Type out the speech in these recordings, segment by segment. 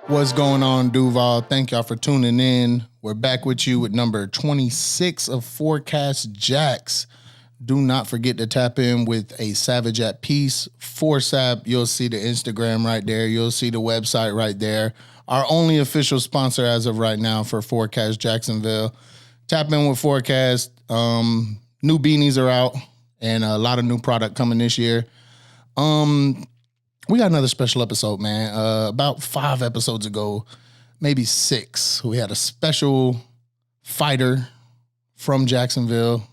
What's going on, Duval? Thank y'all for tuning in. We're back with you with number 26 of Forecast Jacks. Do not forget to tap in with a Savage at Peace. ForSap, you'll see the Instagram right there. You'll see the website right there. Our only official sponsor as of right now for Forecast Jacksonville. Tap in with Forecast. New beanies are out and a lot of new product coming this year. We got another special episode, man. About 5 episodes ago, maybe 6, we had a special fighter from Jacksonville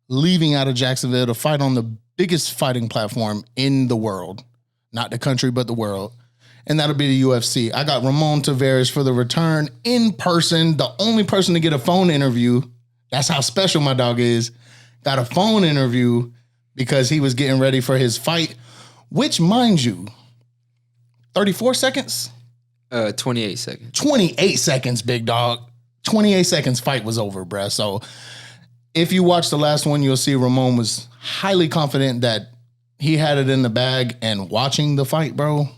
leaving out of Jacksonville to fight on the biggest fighting platform in the world. Not the country, but the world. And that'll be the UFC. I got Ramon Taveras for the return in person, the only person to get a phone interview. That's how special my dog is. Got a phone interview because he was getting ready for his fight. Which, mind you, 34 seconds? 28 seconds. 28 seconds, big dog. 28 seconds, fight was over, bruh. So if you watch the last one, you'll see Ramon was highly confident that he had it in the bag. And watching the fight, bro,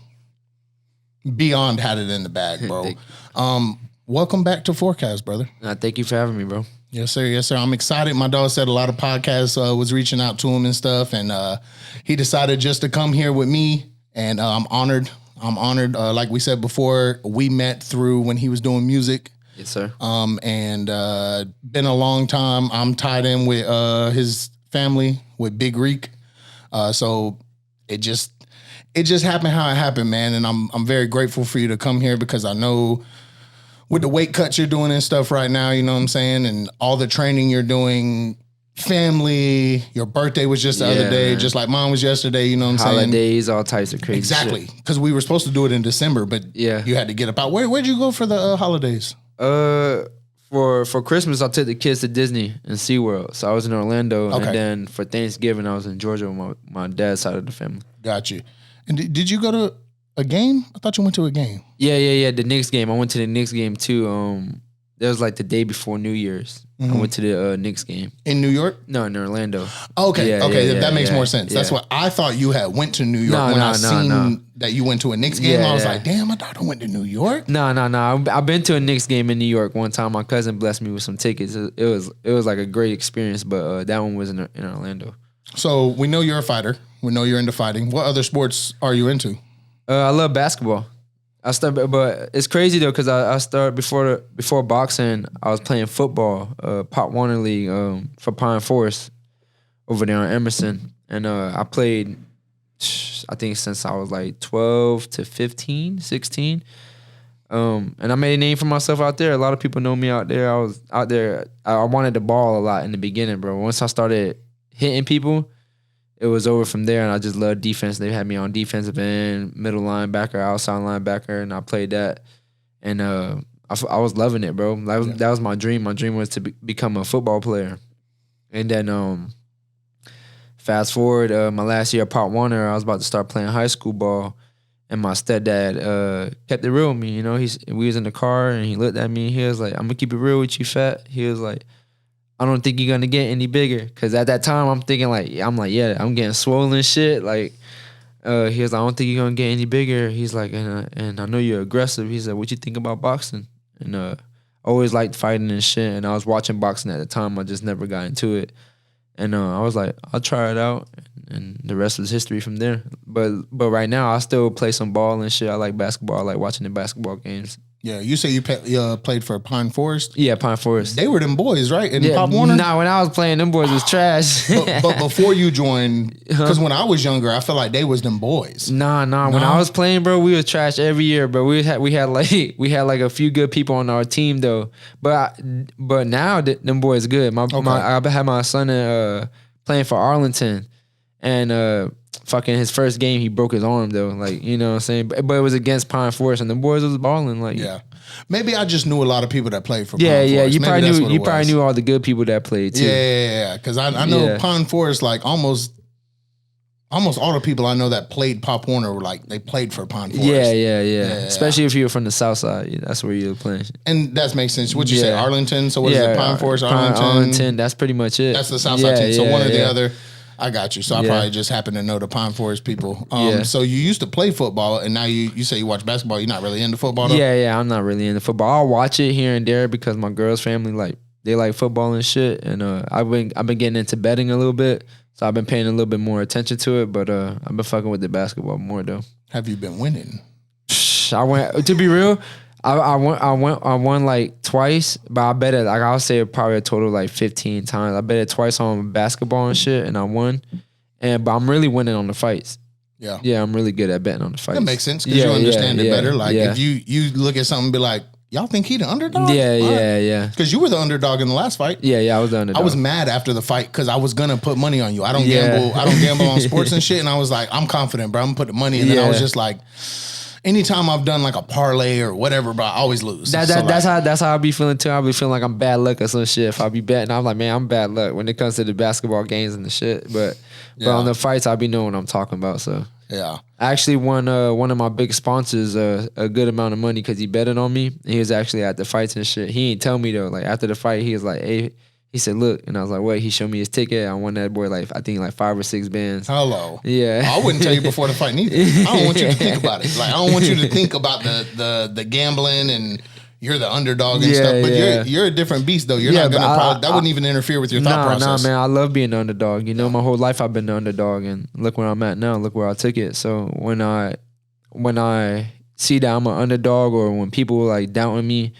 beyond had it in the bag, bro. Welcome back to Forecast, brother. Thank you for having me, bro. Yes, sir. Yes, sir. I'm excited. My dog said a lot of podcasts was reaching out to him and stuff, and he decided just to come here with me, and I'm honored. I'm honored. Like we said before, we met through when he was doing music. Yes, sir. And been a long time. I'm tied in with his family with Big Reek, so it just happened how it happened, man. And I'm very grateful for you to come here because I know, with the weight cuts you're doing and stuff right now, you know what I'm saying? And all the training you're doing, family, your birthday was just the other day, just like mine was yesterday, you know what I'm saying? Holidays, all types of crazy Exactly. Because we were supposed to do it in December, but you had to get up out. Where'd you go for the holidays? For Christmas, I took the kids to Disney and SeaWorld. So I was in Orlando. Okay. And then for Thanksgiving, I was in Georgia with my dad's side of the family. Got you. And did you go to a game? I thought you went to a game. Yeah. The Knicks game. I went to the Knicks game too. That was like the day before New Year's. Mm-hmm. I went to the Knicks game. In New York? No, in Orlando. Okay, that makes more sense. That's what I thought you had went to New York when I seen that you went to a Knicks game. I was like, damn, I thought I went to New York. No. I've been to a Knicks game in New York one time. My cousin blessed me with some tickets. It was like a great experience, but that one was in Orlando. So we know you're a fighter. We know you're into fighting. What other sports are you into? I love basketball. But it's crazy though, because I started before boxing. I was playing football, Pop Warner League, for Pine Forest over there on Emerson, and I played, I think since I was like 12 to 15, 16, and I made a name for myself out there. A lot of people know me out there. I was out there. I wanted the ball a lot in the beginning, bro. Once I started hitting people, it was over from there, and I just loved defense. They had me on defensive end, middle linebacker, outside linebacker, and I played that. And I was loving it, bro. That was my dream. My dream was to become a football player. And then fast forward, my last year at Pop Warner, I was about to start playing high school ball, and my stepdad kept it real with me. You know, we was in the car, and he looked at me. He was like, "I'm gonna keep it real with you, fat." He was like, "I don't think you're gonna get any bigger." Cause at that time I'm thinking I'm getting swollen shit. Like, he was like, "I don't think you're gonna get any bigger." He's like, and I know you're aggressive. He said, "What you think about boxing?" And I always liked fighting and shit. And I was watching boxing at the time. I just never got into it. And I was like, I'll try it out. And the rest was history from there. But right now I still play some ball and shit. I like basketball. I like watching the basketball games. Yeah, you say you played for Pine Forest? Yeah, Pine Forest. They were them boys, right? In Pop Warner? Nah, when I was playing, them boys was trash. but before you joined, because when I was younger, I felt like they was them boys. Nah. When I was playing, bro, we was trash every year. But we had like a few good people on our team though. But now them boys good. I had my son playing for Arlington, and fucking his first game, he broke his arm though. Like, you know what I'm saying? But it was against Pine Forest, and the boys was balling. Like, yeah. Maybe I just knew a lot of people that played for Pine Forest. Yeah. You probably knew all the good people that played too. Yeah. Because I know Pine Forest, like almost all the people I know that played Pop Warner were like, they played for Pine Forest. Yeah. Especially if you were from the South Side, that's where you were playing. And that makes sense. What'd you say, Arlington? So what is it, Pine Forest, Arlington? Arlington, that's pretty much it. That's the South Side team. So one or the other. I got you. So I Yeah. probably just happen to know the Pine Forest people. Yeah. So you used to play football, and now you say you watch basketball. You're not really into football, though? Yeah, I'm not really into football. I'll watch it here and there because my girl's family they like football and shit. And I've been getting into betting a little bit, so I've been paying a little bit more attention to it. But I've been fucking with the basketball more though. Have you been winning? I went to be real. I won like twice, but I bet it like I'll say probably a total of like 15 times. I bet it twice on basketball and shit, and I won. But I'm really winning on the fights. Yeah, I'm really good at betting on the fights. That makes sense because you understand it better. Like if you look at something and be like, y'all think he the underdog? Yeah. Because you were the underdog in the last fight. Yeah, I was the underdog. I was mad after the fight because I was gonna put money on you. I don't gamble. I don't gamble on sports and shit. And I was like, I'm confident, bro. I'm gonna put the money. And then I was just like, anytime I've done like a parlay or whatever, bro, I always lose. That's how I be feeling too. I be feeling like I'm bad luck or some shit. If I be betting, I'm like, man, I'm bad luck when it comes to the basketball games and the shit. But on the fights, I be knowing what I'm talking about. So yeah, I actually won one of my big sponsors a good amount of money because he betted on me. He was actually at the fights and shit. He ain't tell me though. Like after the fight, he was like, hey. He said, look, and I was like, what? He showed me his ticket. I won that boy like, I think like 5 or 6 bands. Hello. Yeah. I wouldn't tell you before the fight neither. I don't want you to think about it. Like, I don't want you to think about the gambling and you're the underdog and stuff. But you're a different beast though. You're not gonna that wouldn't even interfere with your thought process. Nah, man. I love being the underdog. You know, my whole life I've been the underdog, and look where I'm at now. Look where I took it. So when I see that I'm an underdog, or when people like doubting me,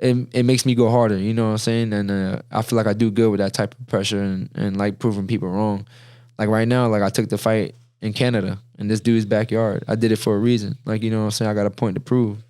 it makes me go harder, you know what I'm saying? And I feel like I do good with that type of pressure and like proving people wrong. Like right now, like I took the fight in Canada in this dude's backyard. I did it for a reason. Like, you know what I'm saying? I got a point to prove.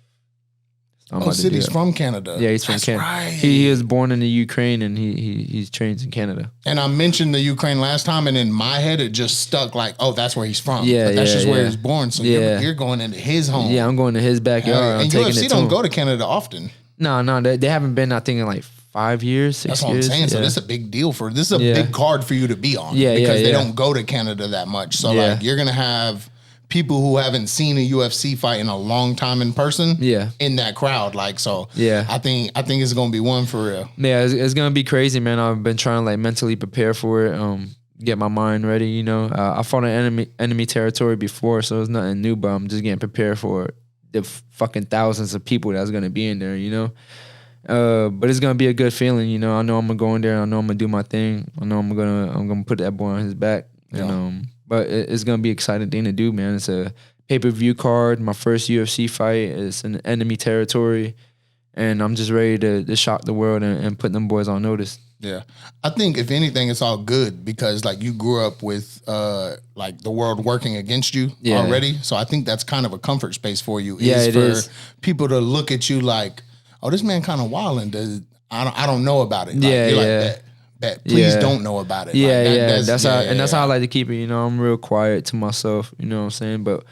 City's from Canada. Yeah, he's from Canada. Right. He was born in the Ukraine and he trains in Canada. And I mentioned the Ukraine last time, and in my head it just stuck like, oh, that's where he's from. Yeah, but that's just where he's born. So you're going into his home. Yeah, I'm going to his backyard. And UFC don't go to Canada often. No, they haven't been, I think, in like 5 years, 6 years. That's what I'm saying. Yeah. So this is a big deal this is a big card for you to be on. Yeah, because they don't go to Canada that much. So like you're gonna have people who haven't seen a UFC fight in a long time in person. In that crowd. Like so. Yeah. I think it's gonna be one for real. Yeah, it's gonna be crazy, man. I've been trying to like mentally prepare for it. Get my mind ready. You know, I fought in enemy territory before, so it's nothing new. But I'm just getting prepared for it. The fucking thousands of people that's gonna be in there, you know. But it's gonna be a good feeling, you know. I know I'm gonna go in there. I know I'm gonna do my thing. I know I'm gonna put that boy on his back. And but it's gonna be an exciting thing to do, man. It's a pay-per-view card. My first UFC fight. It's in enemy territory, and I'm just ready to shock the world and put them boys on notice. Yeah, I think if anything, it's all good because like you grew up with like the world working against you already. So I think that's kind of a comfort space for you. Is people to look at you like, oh, this man kind of wilding. I don't know about it. Like, like that. Please don't know about it. Yeah, like, that's how I like to keep it. You know, I'm real quiet to myself. You know what I'm saying? But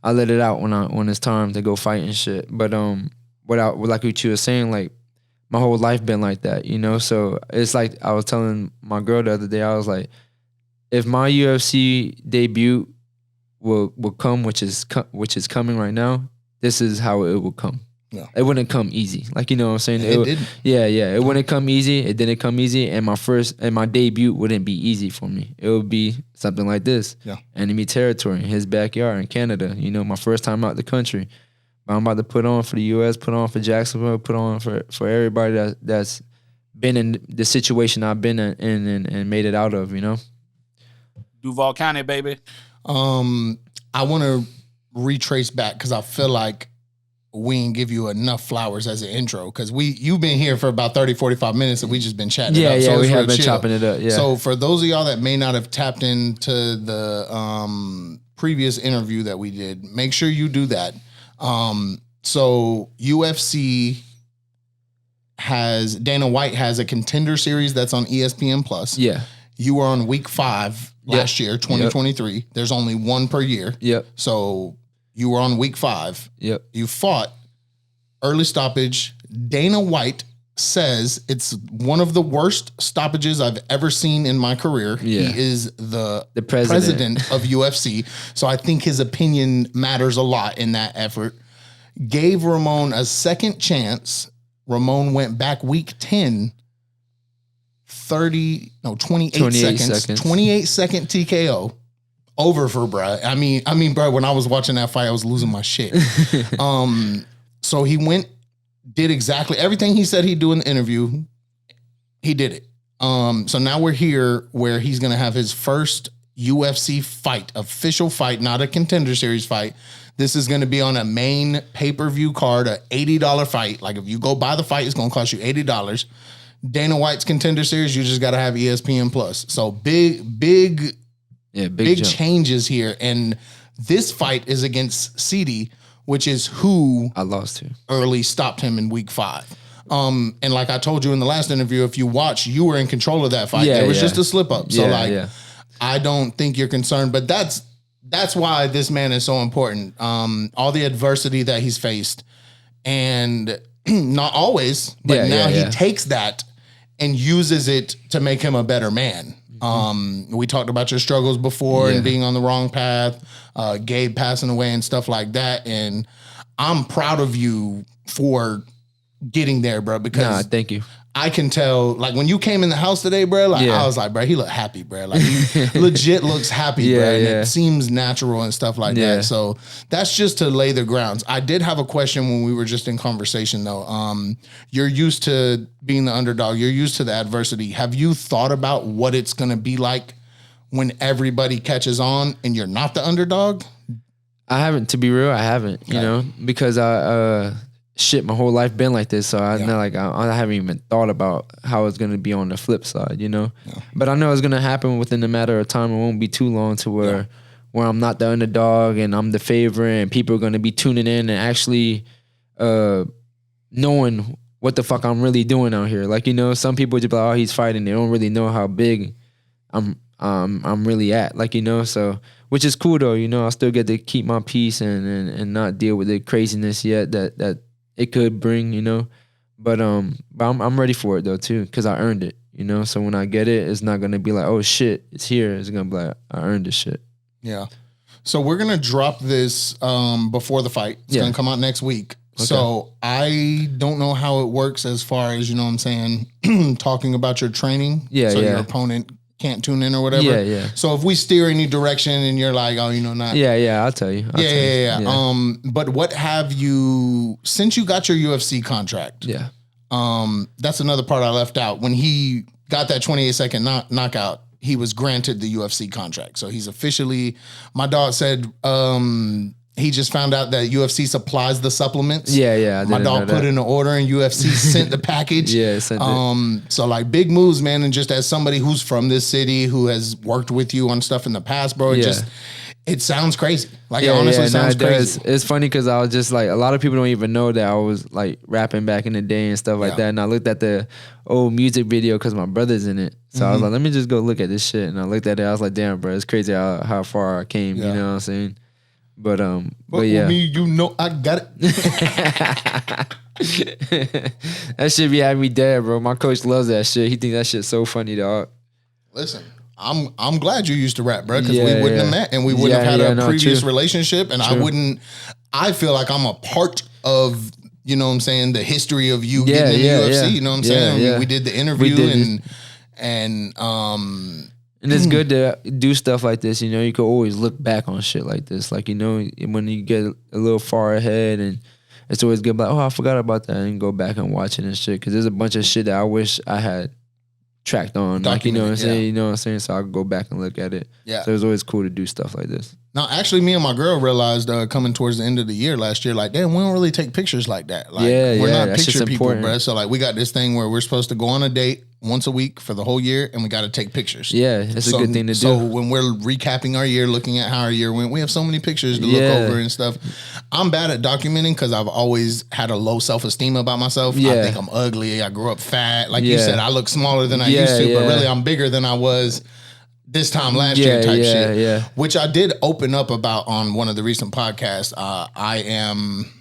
I let it out when it's time to go fight and shit. But like what you were saying, like. My whole life been like that, you know? So it's like I was telling my girl the other day, I was like, if my UFC debut will come, which is coming right now, this is how it will come. Yeah. It wouldn't come easy. Like, you know what I'm saying? It didn't. Yeah. It wouldn't come easy. It didn't come easy. And my debut wouldn't be easy for me. It would be something like this. Yeah. Enemy territory in his backyard in Canada. You know, my first time out the country. I'm about to put on for the U.S., put on for Jacksonville, put on for everybody that's been in the situation I've been in and made it out of, you know? Duval County, baby. I want to retrace back because I feel like we didn't give you enough flowers as an intro because you've been here for about 30, 45 minutes and we just been chatting it up. Yeah, we have been chopping it up, yeah. So for those of y'all that may not have tapped into the previous interview that we did, make sure you do that. So UFC Dana White has a contender series that's on ESPN Plus. Yeah. You were on week 5 last year, 2023. Yep. There's only one per year. Yep. So you were on week 5. Yep. You fought early stoppage. Dana White says it's one of the worst stoppages I've ever seen in my career. Yeah. He is the president of UFC. So I think his opinion matters a lot in that effort. Gave Ramon a second chance. Ramon went back week 10 28 28 seconds. 28-second TKO over for bruh. I mean, bruh, when I was watching that fight, I was losing my shit. So he went, did exactly everything he said he'd do in the interview. He did it. So now we're here where he's going to have his first UFC fight, official fight, not a Contender Series fight. This is going to be on a main pay-per-view card, a $80 fight. Like if you go buy the fight, it's going to cost you $80. Dana White's Contender Series, you just got to have ESPN Plus. So big changes here. And this fight is against CD, which is who I lost to. Early stopped him in week 5. And like I told you in the last interview, if you watch, you were in control of that fight. It was just a slip up. So I don't think you're concerned, but that's why this man is so important. All the adversity that he's faced, and not always, but now he takes that and uses it to make him a better man. We talked about your struggles before and being on the wrong path, Gabe passing away and stuff like that. And I'm proud of you for getting there, bro, because thank you. I can tell, like, when you came in the house today, bro, like, I was like, bro, he looked happy, bro. Like, he legit looks happy, bro. And it seems natural and stuff like that. So that's just to lay the grounds. I did have a question when we were just in conversation, though. You're used to being the underdog. You're used to the adversity. Have you thought about what it's going to be like when everybody catches on and you're not the underdog? I haven't, to be real, I haven't, you know, because my whole life been like this, so I know, like, I haven't even thought about how it's gonna be on the flip side, you know. But I know it's gonna happen within a matter of time. It won't be too long to where I'm not the underdog and I'm the favorite, and people are gonna be tuning in and actually knowing what the fuck I'm really doing out here. Like, you know, some people just be like, oh, he's fighting. They don't really know how big I'm really at. Like, you know, so which is cool though. You know, I still get to keep my peace and not deal with the craziness yet that it could bring, you know, but I'm ready for it though too, because I earned it, you know. So when I get it, it's not gonna be like, oh shit, it's here. It's gonna be like, I earned this shit. Yeah. So we're gonna drop this before the fight. It's gonna come out next week. Okay. So I don't know how it works as far as, you know what I'm saying, talking about your training. So your opponent can't tune in or whatever. So if we steer any direction and you're like, oh, you know, not. I'll tell you. But what have you, since you got your UFC contract? That's another part I left out. When he got that 28-second knockout, he was granted the UFC contract. So he's officially, my dog said, he just found out that UFC supplies the supplements. My dog put in an order and UFC sent the package. Sent it. So like big moves, man. And just as somebody who's from this city, who has worked with you on stuff in the past, bro, it sounds crazy. Like it honestly sounds crazy. It's funny because I was just like, a lot of people don't even know that I was like rapping back in the day and stuff like that. And I looked at the old music video because my brother's in it. So I was like, let me just go look at this shit. And I looked at it. I was like, damn, bro, it's crazy how far I came. You know what I'm saying? But yeah, me, you know, I got it. That shit be having me dead, bro. My coach loves that shit. He thinks that shit's so funny, dog. Listen, I'm glad you used to rap, bro, because we wouldn't have met and we wouldn't have had a previous relationship, and I feel like I'm a part of, you know what I'm saying, the history of you getting in the UFC. You know what I'm saying? I mean, we did the interview and it's good to do stuff like this. You know, you can always look back on shit like this. Like, you know, when you get a little far ahead, and it's always good, like, oh, I forgot about that, and go back and watch it and shit. Because there's a bunch of shit that I wish I had tracked on. Like, you know what I'm saying? You know what I'm saying? So I could go back and look at it. So it was always cool to do stuff like this. Now, actually, me and my girl realized coming towards the end of the year last year, like, damn, we don't really take pictures like that. Like, we're not picture people, bro. So, like, we got this thing where we're supposed to go on a date once a week for the whole year, and we got to take pictures. It's a good thing to do. So when we're recapping our year, looking at how our year went, we have so many pictures to look over and stuff. I'm bad at documenting because I've always had a low self-esteem about myself. I think I'm ugly. I grew up fat. Like you said, I look smaller than I used to, but really I'm bigger than I was this time last year type shit. Which I did open up about on one of the recent podcasts. I am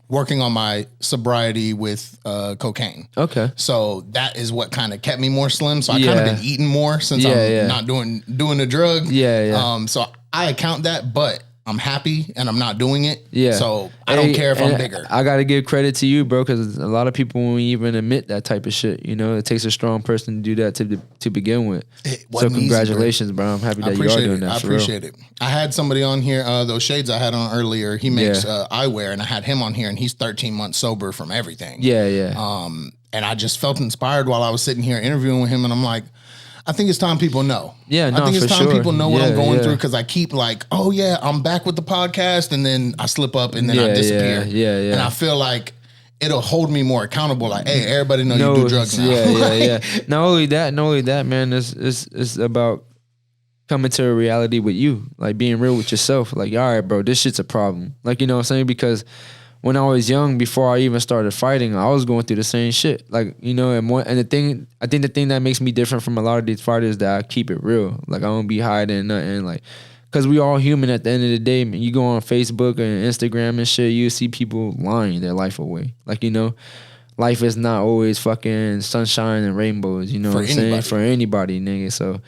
working on my sobriety with cocaine. Okay. So that is what kind of kept me more slim. So I kind of been eating more since I'm not doing the drug. So I account that, but I'm happy and I'm not doing it. Yeah. So I don't care if I'm bigger. I got to give credit to you, bro, because a lot of people won't even admit that type of shit. You know, it takes a strong person to do that to begin with. So congratulations, bro. I'm happy that you are doing that. I appreciate it. I had somebody on here, those shades I had on earlier. He makes eyewear, and I had him on here, and he's 13 months sober from everything. Yeah. And I just felt inspired while I was sitting here interviewing with him, and I'm like, I think it's time people know. Yeah, no, I think it's time people know what I'm going through, because I keep like, oh yeah, I'm back with the podcast, and then I slip up and then I disappear. Yeah. And I feel like it'll hold me more accountable. Like, hey, everybody know you do drugs now. Yeah. Not only that, man. It's about coming to a reality with you, like being real with yourself. Like, all right, bro, this shit's a problem. Like, you know what I'm saying? Because when I was young, before I even started fighting, I was going through the same shit. Like, you know, and the thing that makes me different from a lot of these fighters is that I keep it real. Like, I don't be hiding nothing. Like, because we all human at the end of the day. Man, you go on Facebook and Instagram and shit, you see people lying their life away. Like, you know, life is not always fucking sunshine and rainbows. You know what I'm saying? For anybody, nigga. So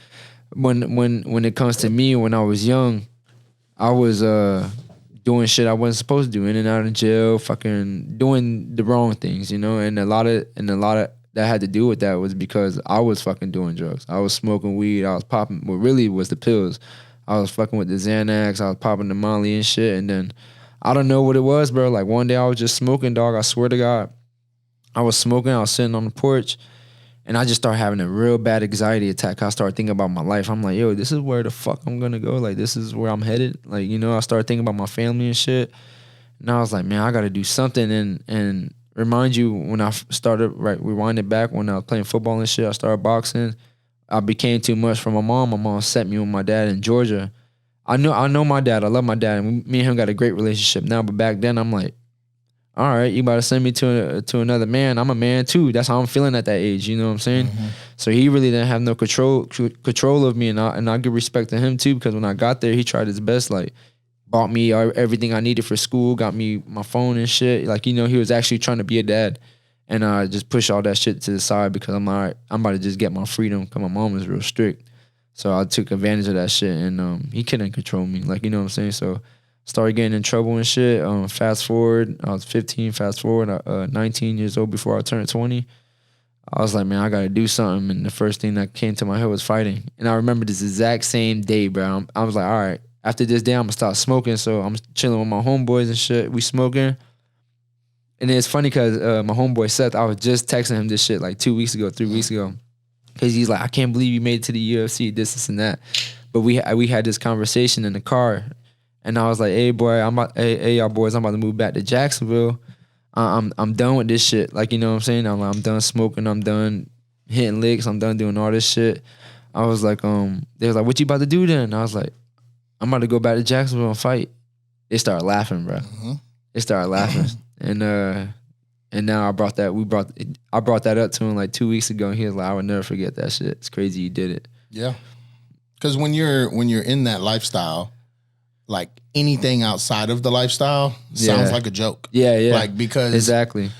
when it comes to me, when I was young, I was doing shit I wasn't supposed to do, in and out of jail, fucking doing the wrong things, you know, and a lot of that had to do with that was because I was fucking doing drugs. I was smoking weed, I was popping what really was the pills. I was fucking with the Xanax, I was popping the Molly and shit, and then I don't know what it was, bro. Like one day I was just smoking, dog. I swear to God. I was smoking, I was sitting on the porch, and I just started having a real bad anxiety attack. I started thinking about my life. I'm like, yo, this is where the fuck I'm gonna go. Like, this is where I'm headed. Like, you know, I started thinking about my family and shit. And I was like, man, I gotta do something. And remind you, when I started, rewind it back, when I was playing football and shit, I started boxing. I became too much for my mom. My mom sent me with my dad in Georgia. I know my dad. I love my dad. And me and him got a great relationship now. But back then, I'm like, all right, you about to send me to another man. I'm a man too. That's how I'm feeling at that age. You know what I'm saying? Mm-hmm. So he really didn't have no control of me, and I give respect to him too, because when I got there, he tried his best. Like, bought me everything I needed for school, got me my phone and shit. Like, you know, he was actually trying to be a dad, and I just pushed all that shit to the side because I'm like, all right, I'm about to just get my freedom, because my mom was real strict. So I took advantage of that shit, and he couldn't control me. Like, you know what I'm saying? So started getting in trouble and shit. Fast forward, I was 15. Fast forward, 19 years old before I turned 20. I was like, man, I gotta do something. And the first thing that came to my head was fighting. And I remember this exact same day, bro. I was like, all right, after this day, I'm gonna start smoking. So I'm chilling with my homeboys and shit. We smoking. And it's funny because my homeboy Seth, I was just texting him this shit like 3 weeks ago. Because he's like, I can't believe you made it to the UFC, this and that. But we had this conversation in the car. And I was like, hey boy, hey y'all boys, I'm about to move back to Jacksonville. I'm done with this shit. Like, you know what I'm saying? I'm done smoking, I'm done hitting licks, I'm done doing all this shit. I was like, they was like, what you about to do then? I was like, I'm about to go back to Jacksonville and fight. They started laughing, bro. Mm-hmm. They started laughing. And now I brought that up to him like 2 weeks ago, and he was like, I would never forget that shit. It's crazy you did it. Yeah. Cause when you're in that lifestyle, like anything outside of the lifestyle sounds like a joke. Yeah. Like, because exactly.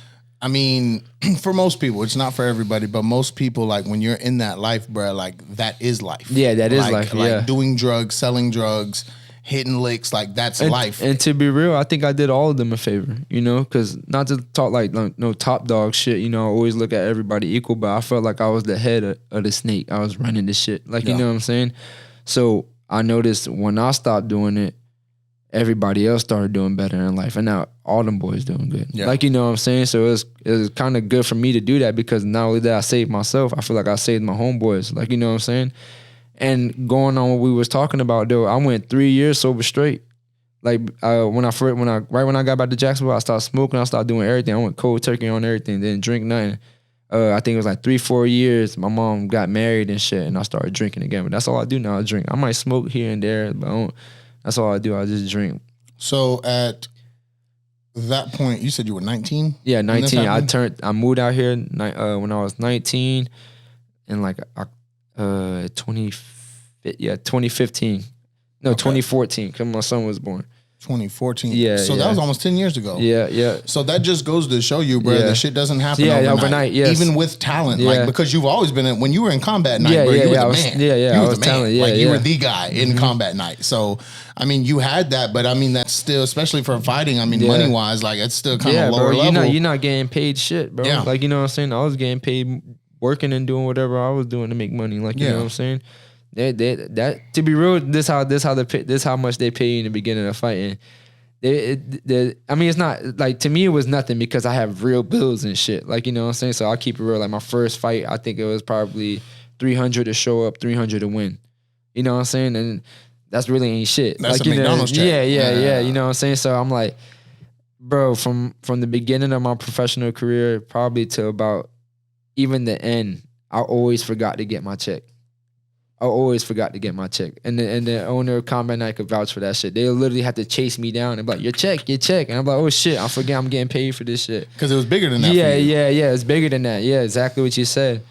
I mean, for most people, it's not for everybody, but most people, like, when you're in that life, bro, like, that is life. Yeah, that is life. Like doing drugs, selling drugs, hitting licks, like, that's life. And to be real, I think I did all of them a favor, you know, because not to talk like no top dog shit, you know, I always look at everybody equal, but I felt like I was the head of the snake. I was running this shit. Like, you know what I'm saying? So I noticed when I stopped doing it, everybody else started doing better in life, and now all them boys doing good. Yeah. Like, you know what I'm saying? So it was kind of good for me to do that, because not only did I save myself, I feel like I saved my homeboys. Like, you know what I'm saying? And going on what we was talking about, though, I went 3 years sober straight. Like, when I got back to Jacksonville, I started smoking, I started doing everything. I went cold turkey on everything, didn't drink nothing. I think it was like 3-4 years. My mom got married and shit, and I started drinking again. But that's all I do now. I drink. I might smoke here and there, but that's all I do. I just drink. So at that point, you said you were 19? Yeah, 19. I moved out here when I was 19, in like 2015. No, okay. 2014, because my son was born. 2014. Yeah, So that was almost 10 years ago. Yeah. So that just goes to show you, bro, that shit doesn't happen overnight. Yes. Even with talent. Yeah. Like, because you've always been, when you were in Combat Night, bro, you were the man. You were the man. Like, you were the guy in Combat Night. So, I mean, you had that, but I mean, that's still, especially for fighting, I mean, money-wise, like, it's still kind of lower level. You're not getting paid shit, bro. Yeah. Like, you know what I'm saying? I was getting paid working and doing whatever I was doing to make money. Like, you know what I'm saying? That to be real, this how much they pay you in the beginning of fighting. I mean, it's not like, to me it was nothing because I have real bills and shit. Like, you know what I'm saying? So I'll keep it real. Like, my first fight, I think it was probably $300 to show up, $300 to win. You know what I'm saying? And that's really ain't shit. That's like, a McDonald's check. Yeah. You know what I'm saying? So I'm like, bro, from the beginning of my professional career, probably to about even the end, I always forgot to get my check. And the owner of Combat Night could vouch for that shit. They literally had to chase me down and be like, your check. And I'm like, oh shit, I forget I'm getting paid for this shit. Because it was bigger than that. Yeah. It's bigger than that. Yeah, exactly what you said.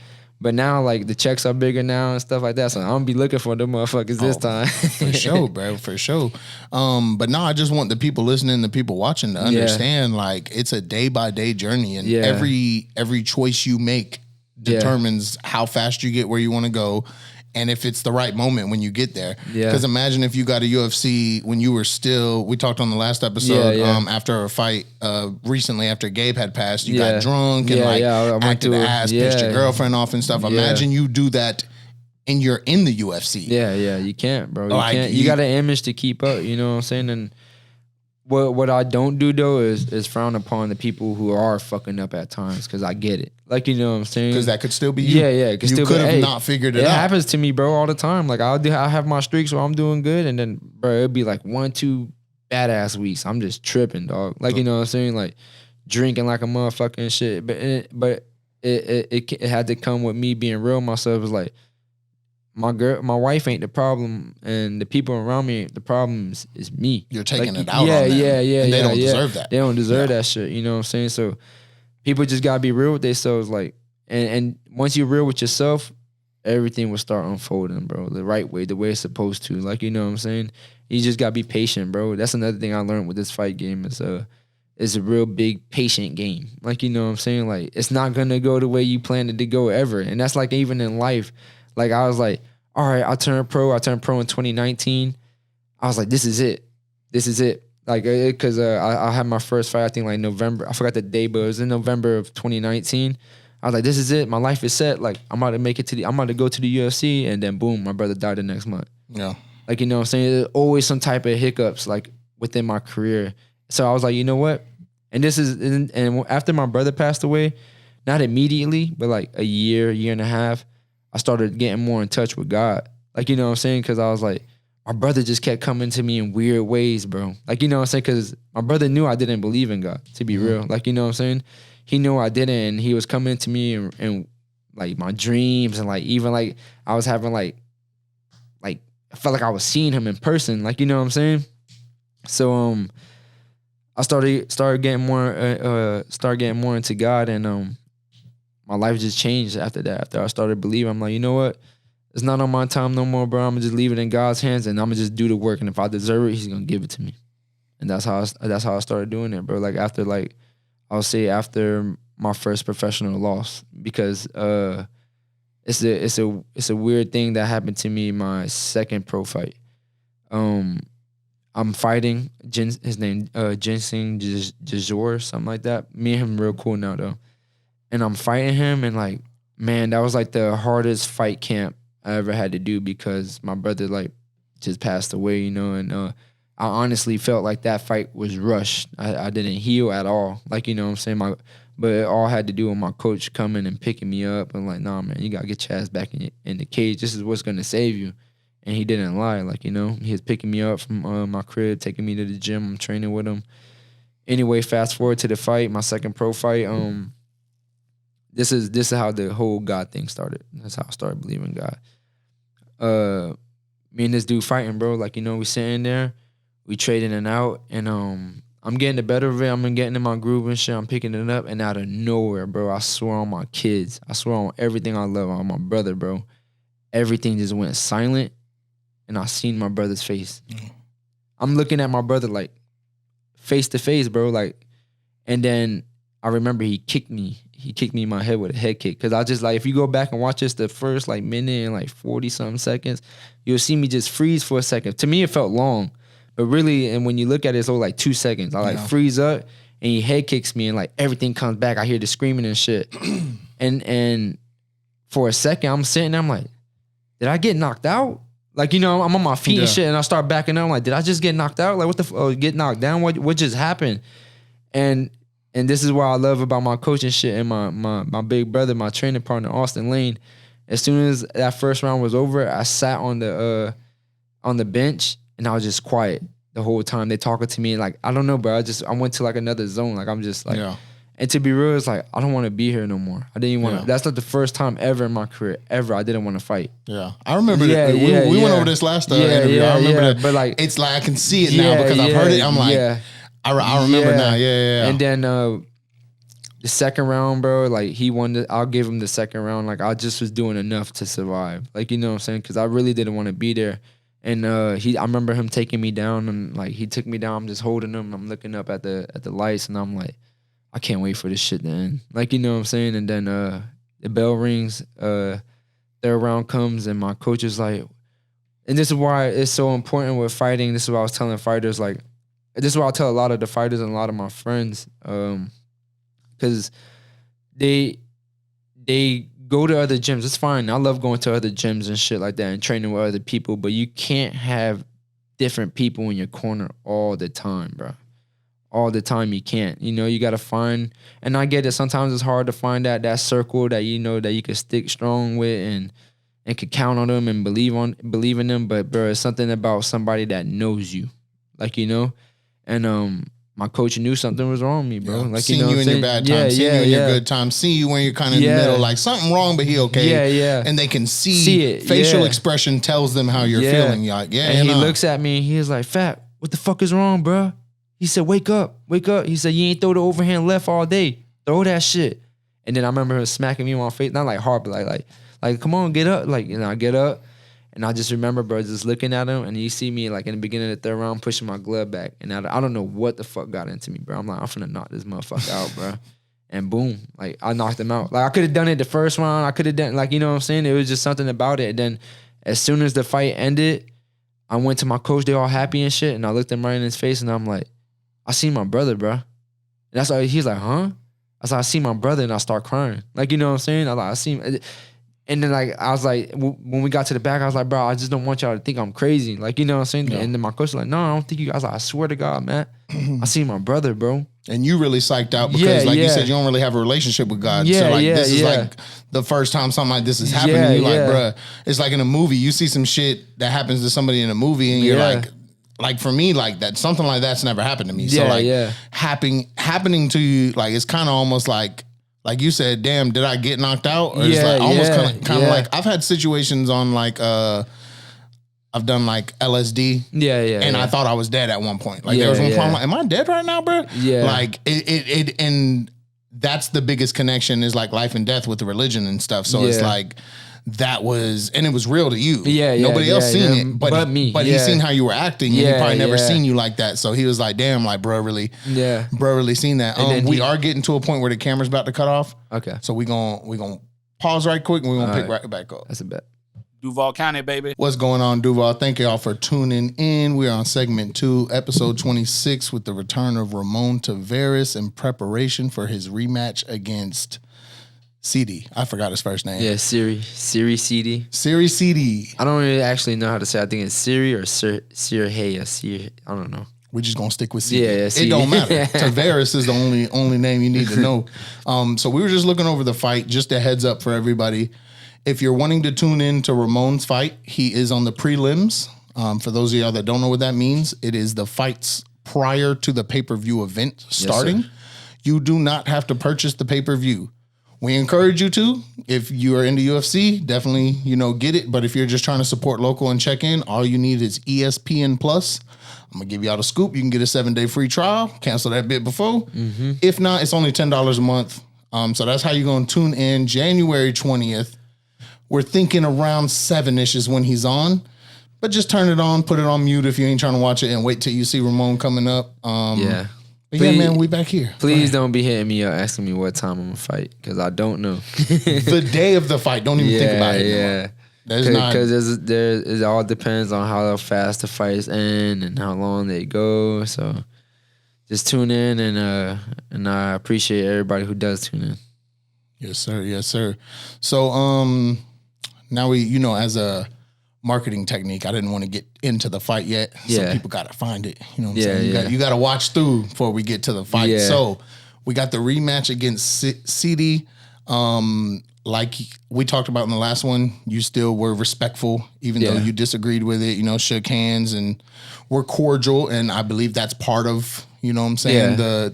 But now, like, the checks are bigger now and stuff like that. So I'm gonna be looking for them motherfuckers this time. For sure, bro. For sure. But no, I just want the people listening, the people watching to understand, like, it's a day by day journey, and every choice you make determines how fast you get where you want to go. And if it's the right moment when you get there. Because imagine if you got a UFC when you were still, we talked on the last episode, after a fight recently after Gabe had passed, you got drunk and acted ass, pissed your girlfriend off and stuff. Imagine you do that and you're in the UFC. Yeah, you can't, bro. You got an image to keep up, you know what I'm saying? And what I don't do though is frown upon the people who are fucking up at times, because I get it. Like, you know what I'm saying? Because that could still be you. Yeah. You could have not figured it out. It happens to me, bro, all the time. Like, I have my streaks where I'm doing good, and then, bro, it'd be like 1-2 badass weeks. I'm just tripping, dog. Like, you know what I'm saying? Like, drinking like a motherfucker and shit. But it had to come with me being real myself. It was like, my wife ain't the problem, and the people around me, the problem is me. You're taking like, it out on them. Yeah. And they don't deserve that. They don't deserve that shit. You know what I'm saying? So people just gotta be real with themselves. Like, and once you're real with yourself, everything will start unfolding, bro. The right way, the way it's supposed to. Like, you know what I'm saying? You just gotta be patient, bro. That's another thing I learned with this fight game. It's a real big patient game. Like, you know what I'm saying? Like, it's not gonna go the way you planned it to go ever. And that's like even in life. Like, I was like, all right, I turned pro in 2019. I was like, this is it. Like, because I had my first fight, I think like November. I forgot the day, but it was in November of 2019. I was like, this is it. My life is set. Like, I'm about to go to the UFC, and then boom, my brother died the next month. Yeah. Like, you know what I'm saying? There's always some type of hiccups like within my career. So I was like, you know what? And after my brother passed away, not immediately, but like a year and a half, I started getting more in touch with God. Like, you know what I'm saying? Because I was like, my brother just kept coming to me in weird ways, bro. Like, you know what I'm saying? Because my brother knew I didn't believe in God, to be real. Like, you know what I'm saying? He knew I didn't, and he was coming to me and like my dreams, and like even like I was having like I felt like I was seeing him in person. Like, you know what I'm saying? So I started getting more into God, and my life just changed after that. After I started believing, I'm like, you know what? It's not on my time no more, bro. I'm gonna just leave it in God's hands, and I'm gonna just do the work. And if I deserve it, He's gonna give it to me. And that's how I started doing it, bro. Like, after my first professional loss, because it's a weird thing that happened to me my second pro fight. I'm fighting his name Ginseng Jazor, something like that. Me and him real cool now though. And I'm fighting him, and like, man, that was like the hardest fight camp I ever had to do, because my brother like just passed away, you know, and I honestly felt like that fight was rushed. I didn't heal at all. Like, you know what I'm saying? But it all had to do with my coach coming and picking me up and like, nah, man, you gotta get your ass back in the cage. This is what's gonna save you. And he didn't lie. Like, you know, he was picking me up from my crib, taking me to the gym. I'm training with him. Anyway, fast forward to the fight, my second pro fight. This is how the whole God thing started. That's how I started believing God. Me and this dude fighting, bro. Like, you know, we sitting there, we trading it out, and I'm getting the better of it. I'm getting in my groove and shit. I'm picking it up, and out of nowhere, bro, I swear on my kids, I swear on everything I love, on my brother, bro, everything just went silent, and I seen my brother's face. I'm looking at my brother like, face to face, bro. Like, and then I remember he kicked me. He kicked me in my head with a head kick. Cause I just like, if you go back and watch this, the first like minute and like 40 something seconds, you'll see me just freeze for a second. To me, it felt long, but really, and when you look at it, it's only like 2 seconds. I like freeze up and he head kicks me and like everything comes back. I hear the screaming and shit. and for a second, I'm sitting there, I'm like, did I get knocked out? Like, you know, I'm on my feet and shit, and I start backing up. I'm like, did I just get knocked out? Like, what the get knocked down? What just happened? And this is what I love about my coaching shit and my big brother, my training partner, Austin Lane. As soon as that first round was over, I sat on the bench and I was just quiet the whole time. They talking to me and like, I don't know, bro. I went to like another zone. Like I'm just like, and to be real, it's like, I don't want to be here no more. I didn't even want to. That's not the first time ever in my career, ever, I didn't want to fight. Yeah. I remember that. We went over this last interview. I remember that. But like, it's like, I can see it now because I've heard it. I'm like, I remember now. Yeah. And then the second round, bro, like he won. I'll give him the second round. Like I just was doing enough to survive. Like, you know what I'm saying? Because I really didn't want to be there. And I remember him taking me down, and like he took me down. I'm just holding him. I'm looking up at the lights, and I'm like, I can't wait for this shit to end. Like, you know what I'm saying? And then the bell rings. Third round comes, and my coach is like, and this is why it's so important with fighting. This is what I was telling fighters. Like, this is what I tell a lot of the fighters and a lot of my friends. Because they go to other gyms. It's fine. I love going to other gyms and shit like that and training with other people, but you can't have different people in your corner all the time, bro. All the time you can't. You know, you got to find, and I get it, sometimes it's hard to find that circle that you know that you can stick strong with and can count on them and believe in them, but bro, it's something about somebody that knows you. Like, you know, and my coach knew something was wrong with me, bro. Like, seeing you know, you in your bad time, seeing you in your good time, seeing you when you're kind of in the middle, like something wrong, but he okay. Yeah. And they can see it. Facial expression tells them how you're feeling. You're like, and he looks at me and he was like, Fat, what the fuck is wrong, bro? He said, wake up. He said, you ain't throw the overhand left all day. Throw that shit. And then I remember him smacking me on my face, not like hard, but like, come on, get up. Like, you know, I get up. And I just remember, bro, just looking at him, and you see me, like, in the beginning of the third round, pushing my glove back. And I don't know what the fuck got into me, bro. I'm like, I'm finna knock this motherfucker out, bro. And boom, like, I knocked him out. Like, I could have done it the first round. I could have done, like, you know what I'm saying? It was just something about it. And then as soon as the fight ended, I went to my coach. They all happy and shit. And I looked him right in his face, and I'm like, I seen my brother, bro. And that's why he's like, huh? I said, I see my brother, and I start crying. Like, you know what I'm saying? I seen. And then, like, I was like, when we got to the back, I was like, bro, I just don't want y'all to think I'm crazy. Like, you know what I'm saying? Yeah. And then my coach was like, no, I don't think you. I was like, I swear to God, man, I see my brother, bro. And you really psyched out because, like you said, you don't really have a relationship with God. So, like, this is like the first time something like this is happening to you. Like, bro, it's like in a movie. You see some shit that happens to somebody in a movie, and you're like, for me, like that, something like that's never happened to me. So, like, happening to you, like, it's kind of almost like you said, damn, did I get knocked out? Or it's like almost kind of like, I've had situations on like, I've done like LSD. And I thought I was dead at one point. Like there was one point I'm like, am I dead right now, bro? Like it and that's the biggest connection is like life and death with the religion and stuff. So it's like, that was, and it was real to you. Nobody else seen it, but me. But he seen how you were acting, and he probably never seen you like that. So he was like, "Damn, like bro, really seen that." We are getting to a point where the camera's about to cut off. Okay, so we gonna pause right quick, and we're gonna pick right back up. That's a bet. Duval County, baby. What's going on, Duval? Thank y'all for tuning in. We are on segment 2, episode 26, with the return of Ramon Taveras in preparation for his rematch against CD. I forgot his first name. Yeah, Siri CD. Siri CD. I don't really actually know how to say it. I think it's Siri or Siri. I don't know. We're just gonna stick with CD. Yeah, it don't matter. Taveras is the only name you need to know. So we were just looking over the fight. Just a heads up for everybody. If you're wanting to tune in to Ramon's fight, he is on the prelims. For those of y'all that don't know what that means, it is the fights prior to the pay-per-view event starting. Yes, you do not have to purchase the pay-per-view. We encourage you to. If you are into UFC, definitely, get it. But if you're just trying to support local and check in, all you need is ESPN Plus. I'm going to give you all the scoop. You can get a 7-day free trial. Cancel that bit before. Mm-hmm. If not, it's only $10 a month. So that's how you're going to tune in January 20th. We're thinking around 7-ish is when he's on. But just turn it on, put it on mute if you ain't trying to watch it, and wait till you see Ramon coming up. Yeah. But yeah, man, we back here. Please don't be hitting me up asking me what time I'm gonna fight because I don't know. The day of the fight, don't even think about it. Yeah, because it all depends on how fast the fights end and how long they go. So just tune in and I appreciate everybody who does tune in. Yes, sir. Yes, sir. So now we, as a marketing technique, I didn't want to get into the fight yet. So people got to find it. You know what I'm saying? You got to watch through before we get to the fight. Yeah. So we got the rematch against CD. Like we talked about in the last one, you still were respectful, even though you disagreed with it, shook hands and were cordial. And I believe that's part of, what I'm saying? The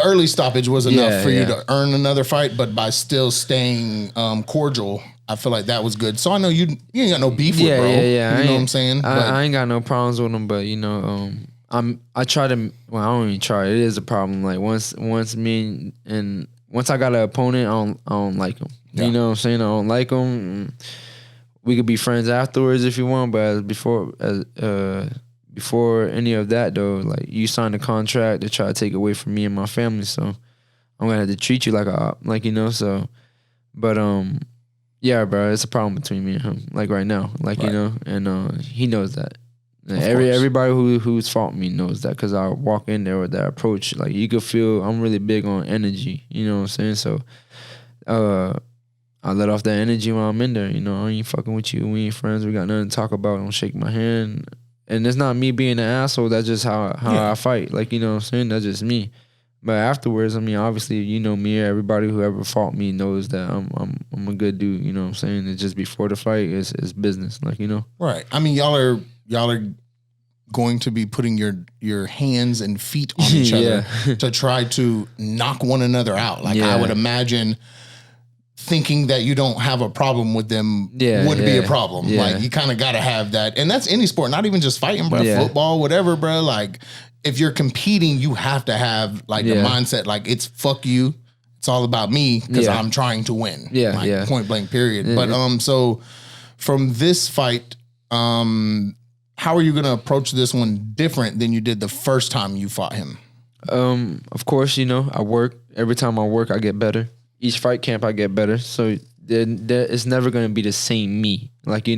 early stoppage was enough for you to earn another fight, but by still staying cordial, I feel like that was good. So I know you ain't got no beef with bro. Yeah. You know what I'm saying? I ain't got no problems with him, but I try to. Well, I don't even try. It is a problem. Like once I got an opponent, I don't like him. Yeah. You know what I'm saying? I don't like him. We could be friends afterwards if you want, but before any of that though, like you signed a contract to try to take away from me and my family, so I'm gonna have to treat you like a op, So, but yeah, bro, it's a problem between me and him, like right now, and he knows that. Everybody who's fought me knows that because I walk in there with that approach. Like you could feel I'm really big on energy. You know what I'm saying? So, I let off that energy when I'm in there. I ain't fucking with you. We ain't friends. We got nothing to talk about. Don't shake my hand. And it's not me being an asshole. That's just how I fight. Like, you know what I'm saying? That's just me. But afterwards, I mean, obviously, me, everybody who ever fought me knows that I'm a good dude. You know what I'm saying? It's just before the fight, it's business. Like, Right. I mean, y'all are going to be putting your hands and feet on each other to try to knock one another out. Like, I would imagine thinking that you don't have a problem with them would be a problem. Yeah. Like you kind of got to have that. And that's any sport, not even just fighting, bro, football, whatever, bro. Like if you're competing, you have to have like the mindset, like it's fuck you. It's all about me because I'm trying to win. Point blank period. Yeah. But, so from this fight, how are you going to approach this one different than you did the first time you fought him? Of course, I work. Every time I work, I get better. Each fight camp, I get better. So it's never going to be the same me. Like, he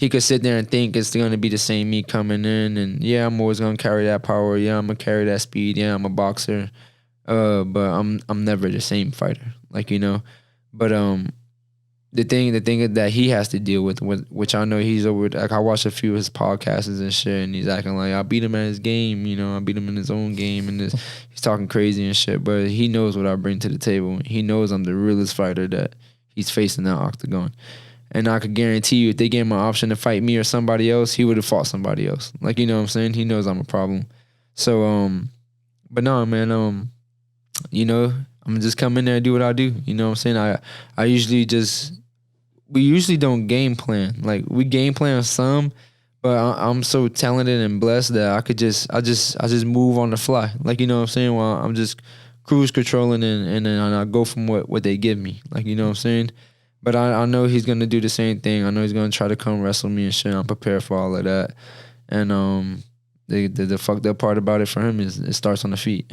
could sit there and think it's going to be the same me coming in. And yeah, I'm always going to carry that power. Yeah, I'm going to carry that speed. Yeah, I'm a boxer. But I'm never the same fighter. Like, But the thing that he has to deal with, which I know he's over. Like I watched a few of his podcasts and shit, and he's acting like I beat him at his game. I beat him in his own game, and he's talking crazy and shit. But he knows what I bring to the table. He knows I'm the realest fighter that he's facing that octagon. And I could guarantee you, if they gave him an option to fight me or somebody else, he would have fought somebody else. Like what I'm saying? He knows I'm a problem. So but no, man, I'm just come in there and do what I do. You know what I'm saying? I usually we usually don't game plan. Like we game plan some, but I'm so talented and blessed that I just move on the fly. Like what I'm saying? Well, I'm just cruise controlling and then I go from what they give me. Like what I'm saying? But I know he's gonna do the same thing. I know he's gonna try to come wrestle me and shit. I'm prepared for all of that. And the fucked up part about it for him is it starts on the feet.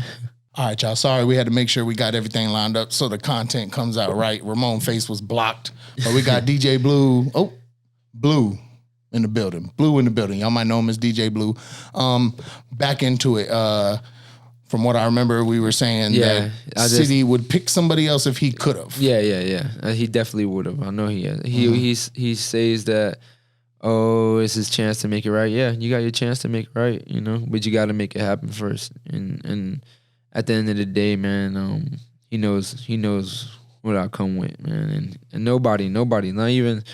All right, y'all. Sorry, we had to make sure we got everything lined up so the content comes out right. Ramon's face was blocked, but we got DJ Blue. Oh, Blue in the building. Blue in the building. Y'all might know him as DJ Blue. Back into it. From what I remember, we were saying that City would pick somebody else if he could have. Yeah. He definitely would have. I know he has. He says that, oh, it's his chance to make it right. Yeah, you got your chance to make it right, but you got to make it happen first. And at the end of the day, man, he knows what I come with, man. And nobody, not even,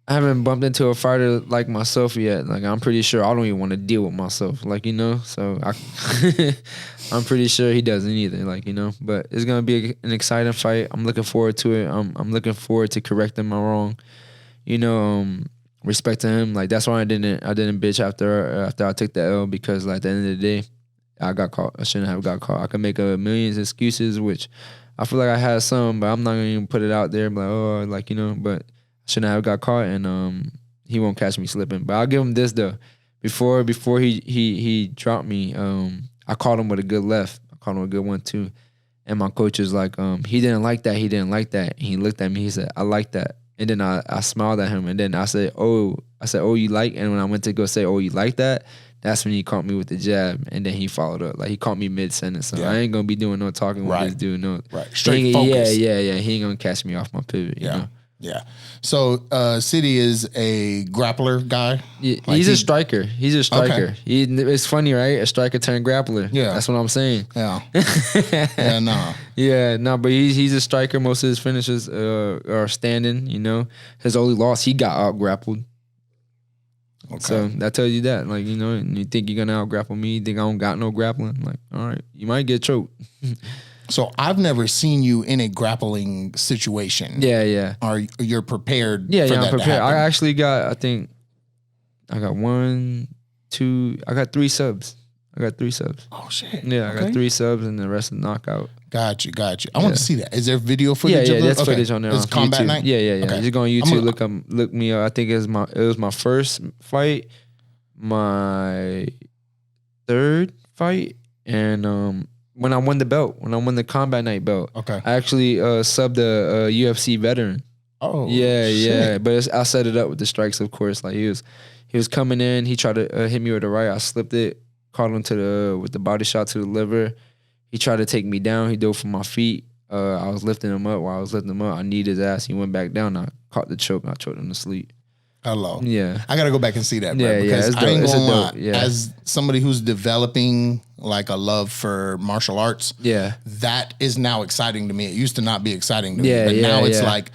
I haven't bumped into a fighter like myself yet. Like, I'm pretty sure I don't even want to deal with myself, so I'm pretty sure he doesn't either, but it's going to be an exciting fight. I'm looking forward to it. I'm looking forward to correcting my wrong, respect to him. Like, that's why I didn't bitch after I took the L, because like, at the end of the day, I got caught. I shouldn't have got caught. I could make a million excuses, which I feel like I had some, but I'm not gonna even put it out there. But I shouldn't have got caught. And he won't catch me slipping. But I'll give him this though. Before he dropped me, I caught him with a good left. I caught him with a good one too. And my coach was like, he didn't like that. He didn't like that. And he looked at me. He said, I like that. And then I smiled at him. And then I said, oh, you like? And when I went to go say, oh, you like that? That's when he caught me with the jab. And then he followed up. Like, he caught me mid-sentence. So I ain't going to be doing no talking with this dude. No. Right. Straight focus. Yeah. He ain't going to catch me off my pivot, you know? Yeah. So, City is a grappler guy. Yeah, like he's a striker. He's a striker. Okay. It's funny, right? A striker turned grappler. Yeah. That's what I'm saying. Yeah. Yeah, no. Yeah, no, but he's a striker. Most of his finishes are standing, you know. His only loss, he got out grappled. Okay. So that tells you that. Like, you know, and you think you're going to out grapple me, you think I don't got no grappling. Like, all right, you might get choked. So I've never seen you in a grappling situation. Yeah. Are you're prepared? Yeah, for I'm that prepared. to happen? I actually got, I think, I got 3 subs. Oh shit. Yeah, I got 3 subs and the rest of the knockout. Got you. I want to see that. Is there video footage? Yeah, of that's footage on there. It's on Combat YouTube. Night. Yeah. Okay. Just go on YouTube. Look me up. I think it was my first fight, my 3rd fight, and when I won the Combat Night belt. Okay. I actually subbed a UFC veteran. Oh. Yeah. But I set it up with the strikes, of course. Like he was coming in. He tried to hit me with the right. I slipped it. Caught him with the body shot to the liver. He tried to take me down. He dove for my feet. I was lifting him up. While I was lifting him up, I kneed his ass. He went back down. I caught the choke. And I choked him to sleep. Hello. Yeah. I got to go back and see that, bro. Because I ain't gonna lie. As somebody who's developing like a love for martial arts, that is now exciting to me. It used to not be exciting to me. But now it's like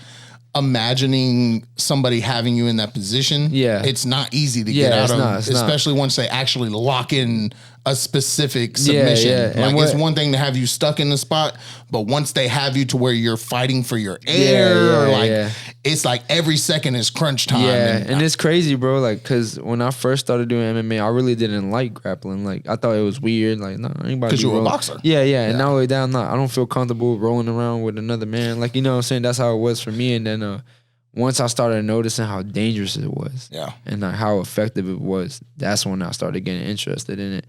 imagining somebody having you in that position. Yeah. It's not easy to get out of, especially once they actually lock in a specific submission. Like it's one thing to have you stuck in the spot, but once they have you to where you're fighting for your air, it's like every second is crunch time. Yeah, and it's crazy, bro. Like, cause when I first started doing MMA, I really didn't like grappling. Like, I thought it was weird. Like, no, anybody. Because you were a boxer. Yeah. And not only that, I don't feel comfortable rolling around with another man. Like, you know what I'm saying? That's how it was for me. And then once I started noticing how dangerous it was, and like how effective it was, that's when I started getting interested in it.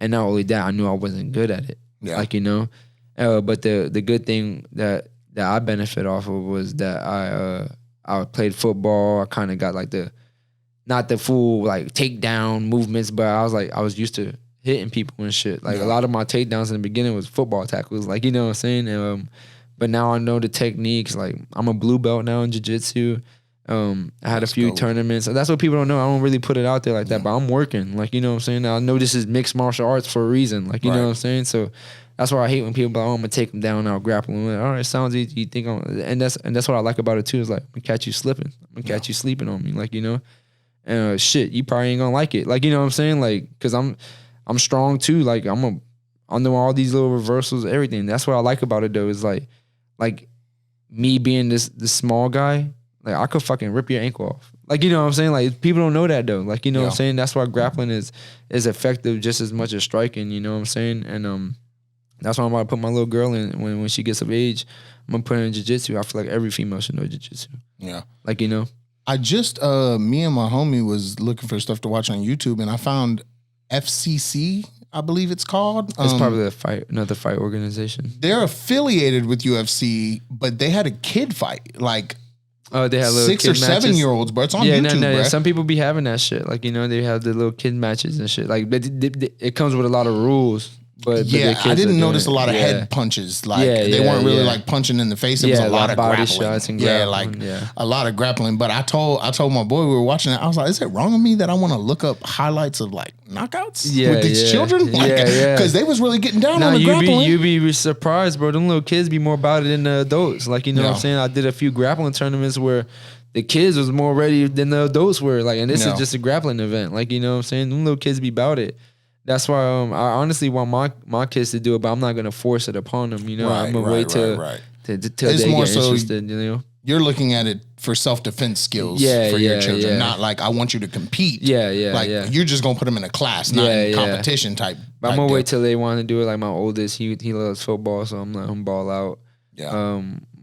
And not only that, I knew I wasn't good at it. Yeah. Like, you know, but the good thing that I benefit off of was that I played football. I kind of got like not the full like takedown movements, but I was used to hitting people and shit. Like a lot of my takedowns in the beginning was football tackles. Like, you know what I'm saying? But now I know the techniques. Like, I'm a blue belt now in jiu-jitsu. I had a few tournaments. That's what people don't know. I don't really put it out there like that, but I'm working. Like, you know what I'm saying? I know this is mixed martial arts for a reason. Like, you know what I'm saying? So that's why I hate when people are like, oh, I'm going to take them down and I'll grapple them. Like, all right, sounds easy. You think and that's what I like about it too, is like, I'm going to catch you slipping. I'm going to catch you sleeping on me. Like, you know? And shit, you probably ain't going to like it. Like, you know what I'm saying? Like, because I'm strong too. Like, I know all these little reversals, everything. That's what I like about it though, is like me being this small guy, like, I could fucking rip your ankle off. Like, you know what I'm saying? Like, people don't know that though. Like, you know what I'm saying? That's why grappling is effective just as much as striking, you know what I'm saying? And that's why I'm about to put my little girl in when she gets of age. I'm gonna put her in jiu-jitsu. I feel like every female should know jiu-jitsu. Yeah. Like, you know? I just me and my homie was looking for stuff to watch on YouTube, and I found FCC, I believe it's called. It's probably another fight organization. They're affiliated with UFC, but they had a kid fight. Like, they had little 6 or 7 year olds, bro. It's on YouTube, bro. Some people be having that shit. Like, you know, they have the little kid matches and shit. Like, it comes with a lot of rules. But I didn't notice a lot of head punches. Like, they weren't really like punching in the face. It was a lot of body grappling. shots and grappling. A lot of grappling. But I told my boy, we were watching it, I was like, is it wrong of me that I want to look up highlights of like knockouts with these children? Like, because they was really getting down on the grappling. You be surprised, bro. Them little kids be more about it than the adults. Like, you know what I'm saying? I did a few grappling tournaments where the kids was more ready than the adults were. Like, and this is just a grappling event. Like, you know what I'm saying? Them little kids be about it. That's why I honestly want my kids to do it, but I'm not gonna force it upon them. You know, I'm gonna wait till they get interested. You know, you're looking at it for self-defense skills for your children, not like I want you to compete. You're just gonna put them in a class, not in competition type. But I'm gonna wait till they want to do it. Like my oldest, he loves football, so I'm letting him ball out.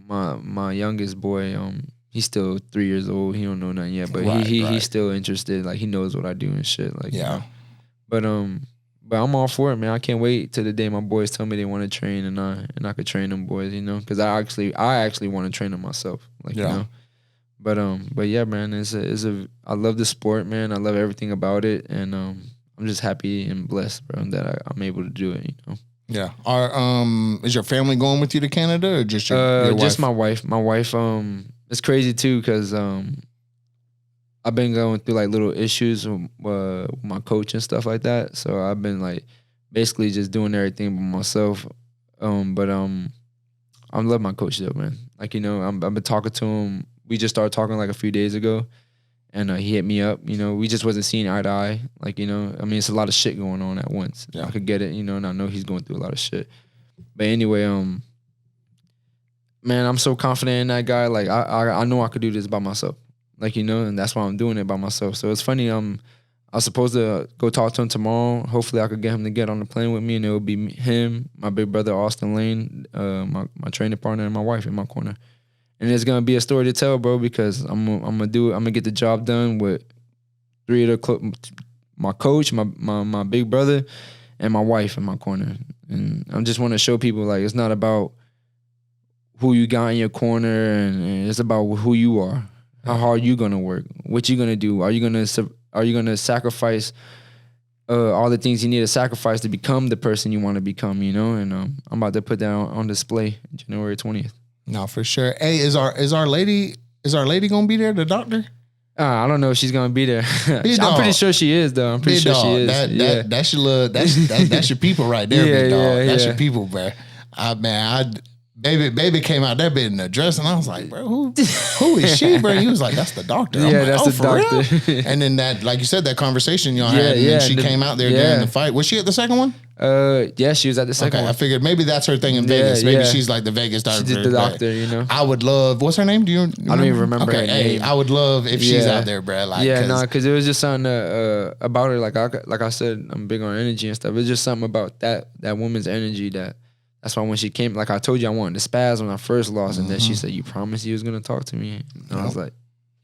My youngest boy, he's still 3 years old. He don't know nothing yet, but Right. he's still interested. Like he knows what I do and shit. Like you Yeah. know. But I'm all for it, man. I can't wait till the day my boys tell me they want to train and I could train them boys, you know, because I actually want to train them myself, like you know. But yeah, man, I love the sport, man. I love everything about it, and I'm just happy and blessed, bro, that I'm able to do it, you know. Yeah. Is your family going with you to Canada or just your wife? Just my wife. My wife. It's crazy too because I've been going through like little issues with my coach and stuff like that. So I've been like basically just doing everything by myself. But I love my coach though, man. Like you know, I've been talking to him. We just started talking like a few days ago, and he hit me up. You know, we just wasn't seeing eye to eye. Like you know, I mean, it's a lot of shit going on at once. Yeah. I could get it, you know, and I know he's going through a lot of shit. But anyway, man, I'm so confident in that guy. Like I know I could do this by myself. Like, you know, and that's why I'm doing it by myself. So it's funny, I was supposed to go talk to him tomorrow. Hopefully I could get him to get on the plane with me, and it would be him, my big brother Austin Lane, my training partner, and my wife in my corner. And it's gonna be a story to tell, bro, because I'm gonna get the job done with three of my coach, my big brother, and my wife in my corner. And I just want to show people like it's not about who you got in your corner, and it's about who you are. How hard you gonna work? What you gonna do? Are you gonna sacrifice all the things you need to sacrifice to become the person you want to become? You know, and I'm about to put that on display January 20th. No, for sure. Hey, is our lady gonna be there? The doctor? I don't know if she's gonna be there. I'm pretty sure she is, though. I'm pretty sure she is. That's your people right there, big dog. That's your people, bro. Baby came out that bit in a dress, and I was like, bro, who is she, bro? He was like, that's the doctor. Yeah, like, that's the doctor. And then that, like you said, that conversation y'all had, and then she came out there during the fight. Was she at the second one? Yeah, she was at the second one. I figured maybe that's her thing in Vegas. Maybe she's like the Vegas doctor. She's the doctor, you know. I would love. What's her name? Do you? Remember? I don't even remember her name. I would love if she's out there, bro. Like, because it was just something about her. Like I said, I'm big on energy and stuff. It's just something about that woman's energy that's why when she came, like I told you, I wanted to spaz when I first lost, and then she said, "You promised you was gonna talk to me," and I was like,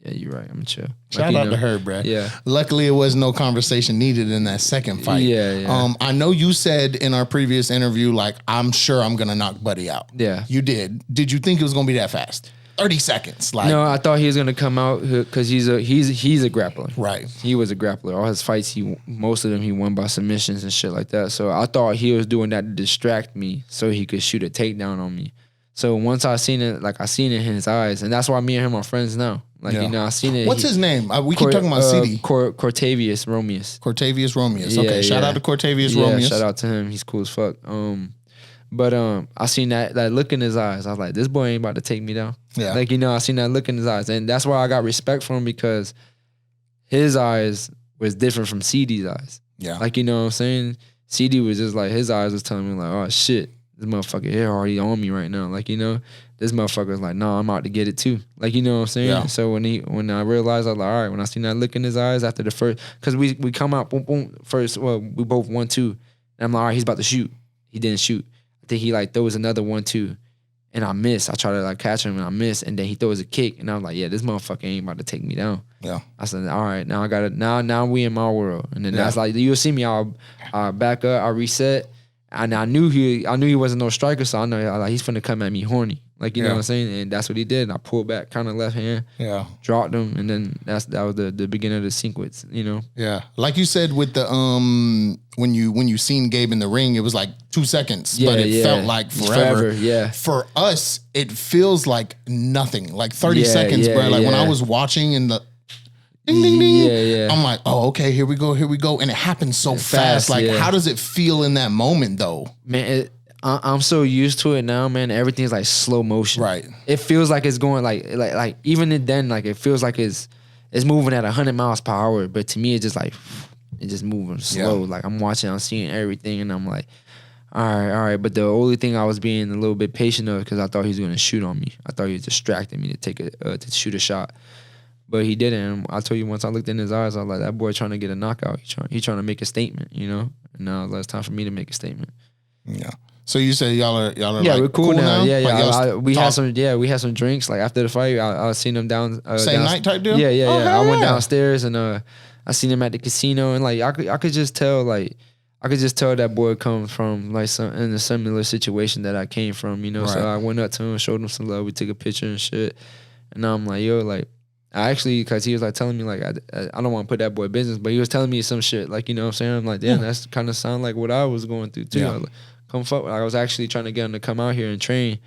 "Yeah, you're right. I'm chill." Shout out to her, bro. Yeah. Luckily, it was no conversation needed in that second fight. Yeah. I know you said in our previous interview, like, I'm sure I'm gonna knock Buddy out. Yeah. You did. Did you think it was gonna be that fast? 30 seconds. Like, no, I thought he was gonna come out because he's a grappler. Right. He was a grappler. All his fights, most of them he won by submissions and shit like that. So I thought he was doing that to distract me so he could shoot a takedown on me. So once I seen it, like I seen it in his eyes, and that's why me and him are friends now. Like you know, I seen it. What's his name? We keep talking about CD. Cortavius Romeus. Cortavius Romeus. Okay, shout out to Cortavius Romeus. Shout out to him. He's cool as fuck. But I seen that look in his eyes. I was like, this boy ain't about to take me down. Yeah. Like, you know, I seen that look in his eyes. And that's why I got respect for him, because his eyes was different from CD's eyes. Yeah. Like, you know what I'm saying? CD was just like, his eyes was telling me like, oh shit, this motherfucker here already on me right now. Like, you know, this motherfucker's like, no, I'm out to get it too. Like, you know what I'm saying? Yeah. So when I realized, I was like, all right, when I seen that look in his eyes after the first, because we come out, boom, boom, first, well, we both 1-2. And I'm like, all right, he's about to shoot. He didn't shoot. I think he like throws another 1-2, and I miss. I try to like catch him, and I miss, and then he throws a kick, and I was like, yeah, this motherfucker ain't about to take me down. Yeah. I said, all right, now I got it. Now we in my world, and then that's like, you'll see me. I'll back up, I'll reset, and I knew he wasn't no striker, so I know like he's finna come at me horny, like you know what I'm saying, and that's what he did. And I pulled back, kind of left hand, dropped him, and then that was the beginning of the sequence, you know. Yeah, like you said with the when you seen Gabe in the ring, it was like 2 seconds, but it felt like forever. Yeah, for us, it feels like nothing, like 30 seconds, bro. Like when I was watching in the ding ding ding, I'm like, oh, okay, here we go, and it happens so fast. Like, how does it feel in that moment, though? Man, I'm so used to it now, man. Everything's like slow motion. Right. It feels like it's going like even then, like it feels like it's moving at 100 miles per hour. But to me, it's just like it's just moving slow. Like I'm watching, I'm seeing everything, and I'm like, all right. But the only thing I was being a little bit patient of, because I thought he was gonna shoot on me. I thought he was distracting me to shoot a shot. But he didn't. And I told you, once I looked in his eyes, I was like, that boy trying to get a knockout. He trying to make a statement, you know. And now it's time for me to make a statement. Yeah. So you say y'all are Yeah, like we're cool now. Yeah, Like, yeah. We talk had some drinks like after the fight. I seen them same night type deal. Yeah, yeah, Oh, yeah. hell I went yeah. downstairs and I seen him at the casino and like I could just tell that boy comes from like in a similar situation that I came from, you know. So Right. I went up to him, showed him some love. We took a picture and shit. And I'm like, yo, like I actually, cause he was like telling me like I don't want to put that boy in business, but he was telling me some shit like, you know what I'm saying. I'm like, damn, that's kind of sound like what I was going through too. Yeah. Come fuck. I was actually trying to get him to come out here and train.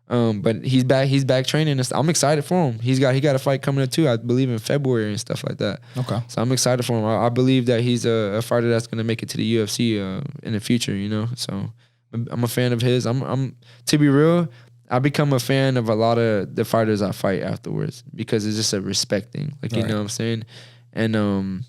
But he's back training. And I'm excited for him. He got a fight coming up too. I believe in February and stuff like that. Okay. So I'm excited for him. I believe that he's a fighter that's gonna make it to the UFC in the future. You know, so I'm a fan of his. I'm to be real. I become a fan of a lot of the fighters I fight afterwards because it's just a respect thing. Like you know what I'm saying, and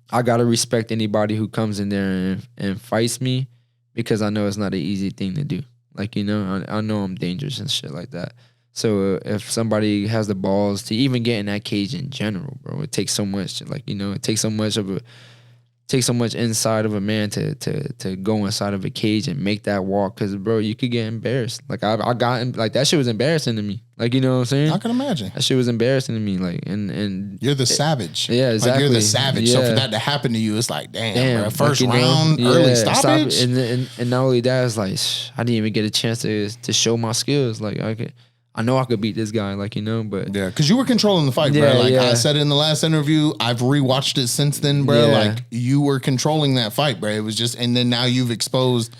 I gotta respect anybody who comes in there and fights me because I know it's not an easy thing to do. Like, you know, I know I'm dangerous and shit like that. So if somebody has the balls to even get in that cage in general, bro, it takes so much. Like, you know, it takes so much inside of a man to go inside of a cage and make that walk. Cause bro, you could get embarrassed. Like I got like that shit was embarrassing to me. Like, you know what I'm saying? I can imagine. That shit was embarrassing to me. Like and you're the savage. Yeah, exactly. Like you're the savage. So Yeah. for that to happen to you, it's like, damn bro, first like, round, early stoppage. And not only that, it's like I didn't even get a chance to show my skills. Like I know I could beat this guy, like, you know, but yeah, because you were controlling the fight, Yeah, bro. Like yeah. I said in the last interview, I've rewatched it since then, bro. Yeah. Like you were controlling that fight, bro. It was just, and then now you've exposed.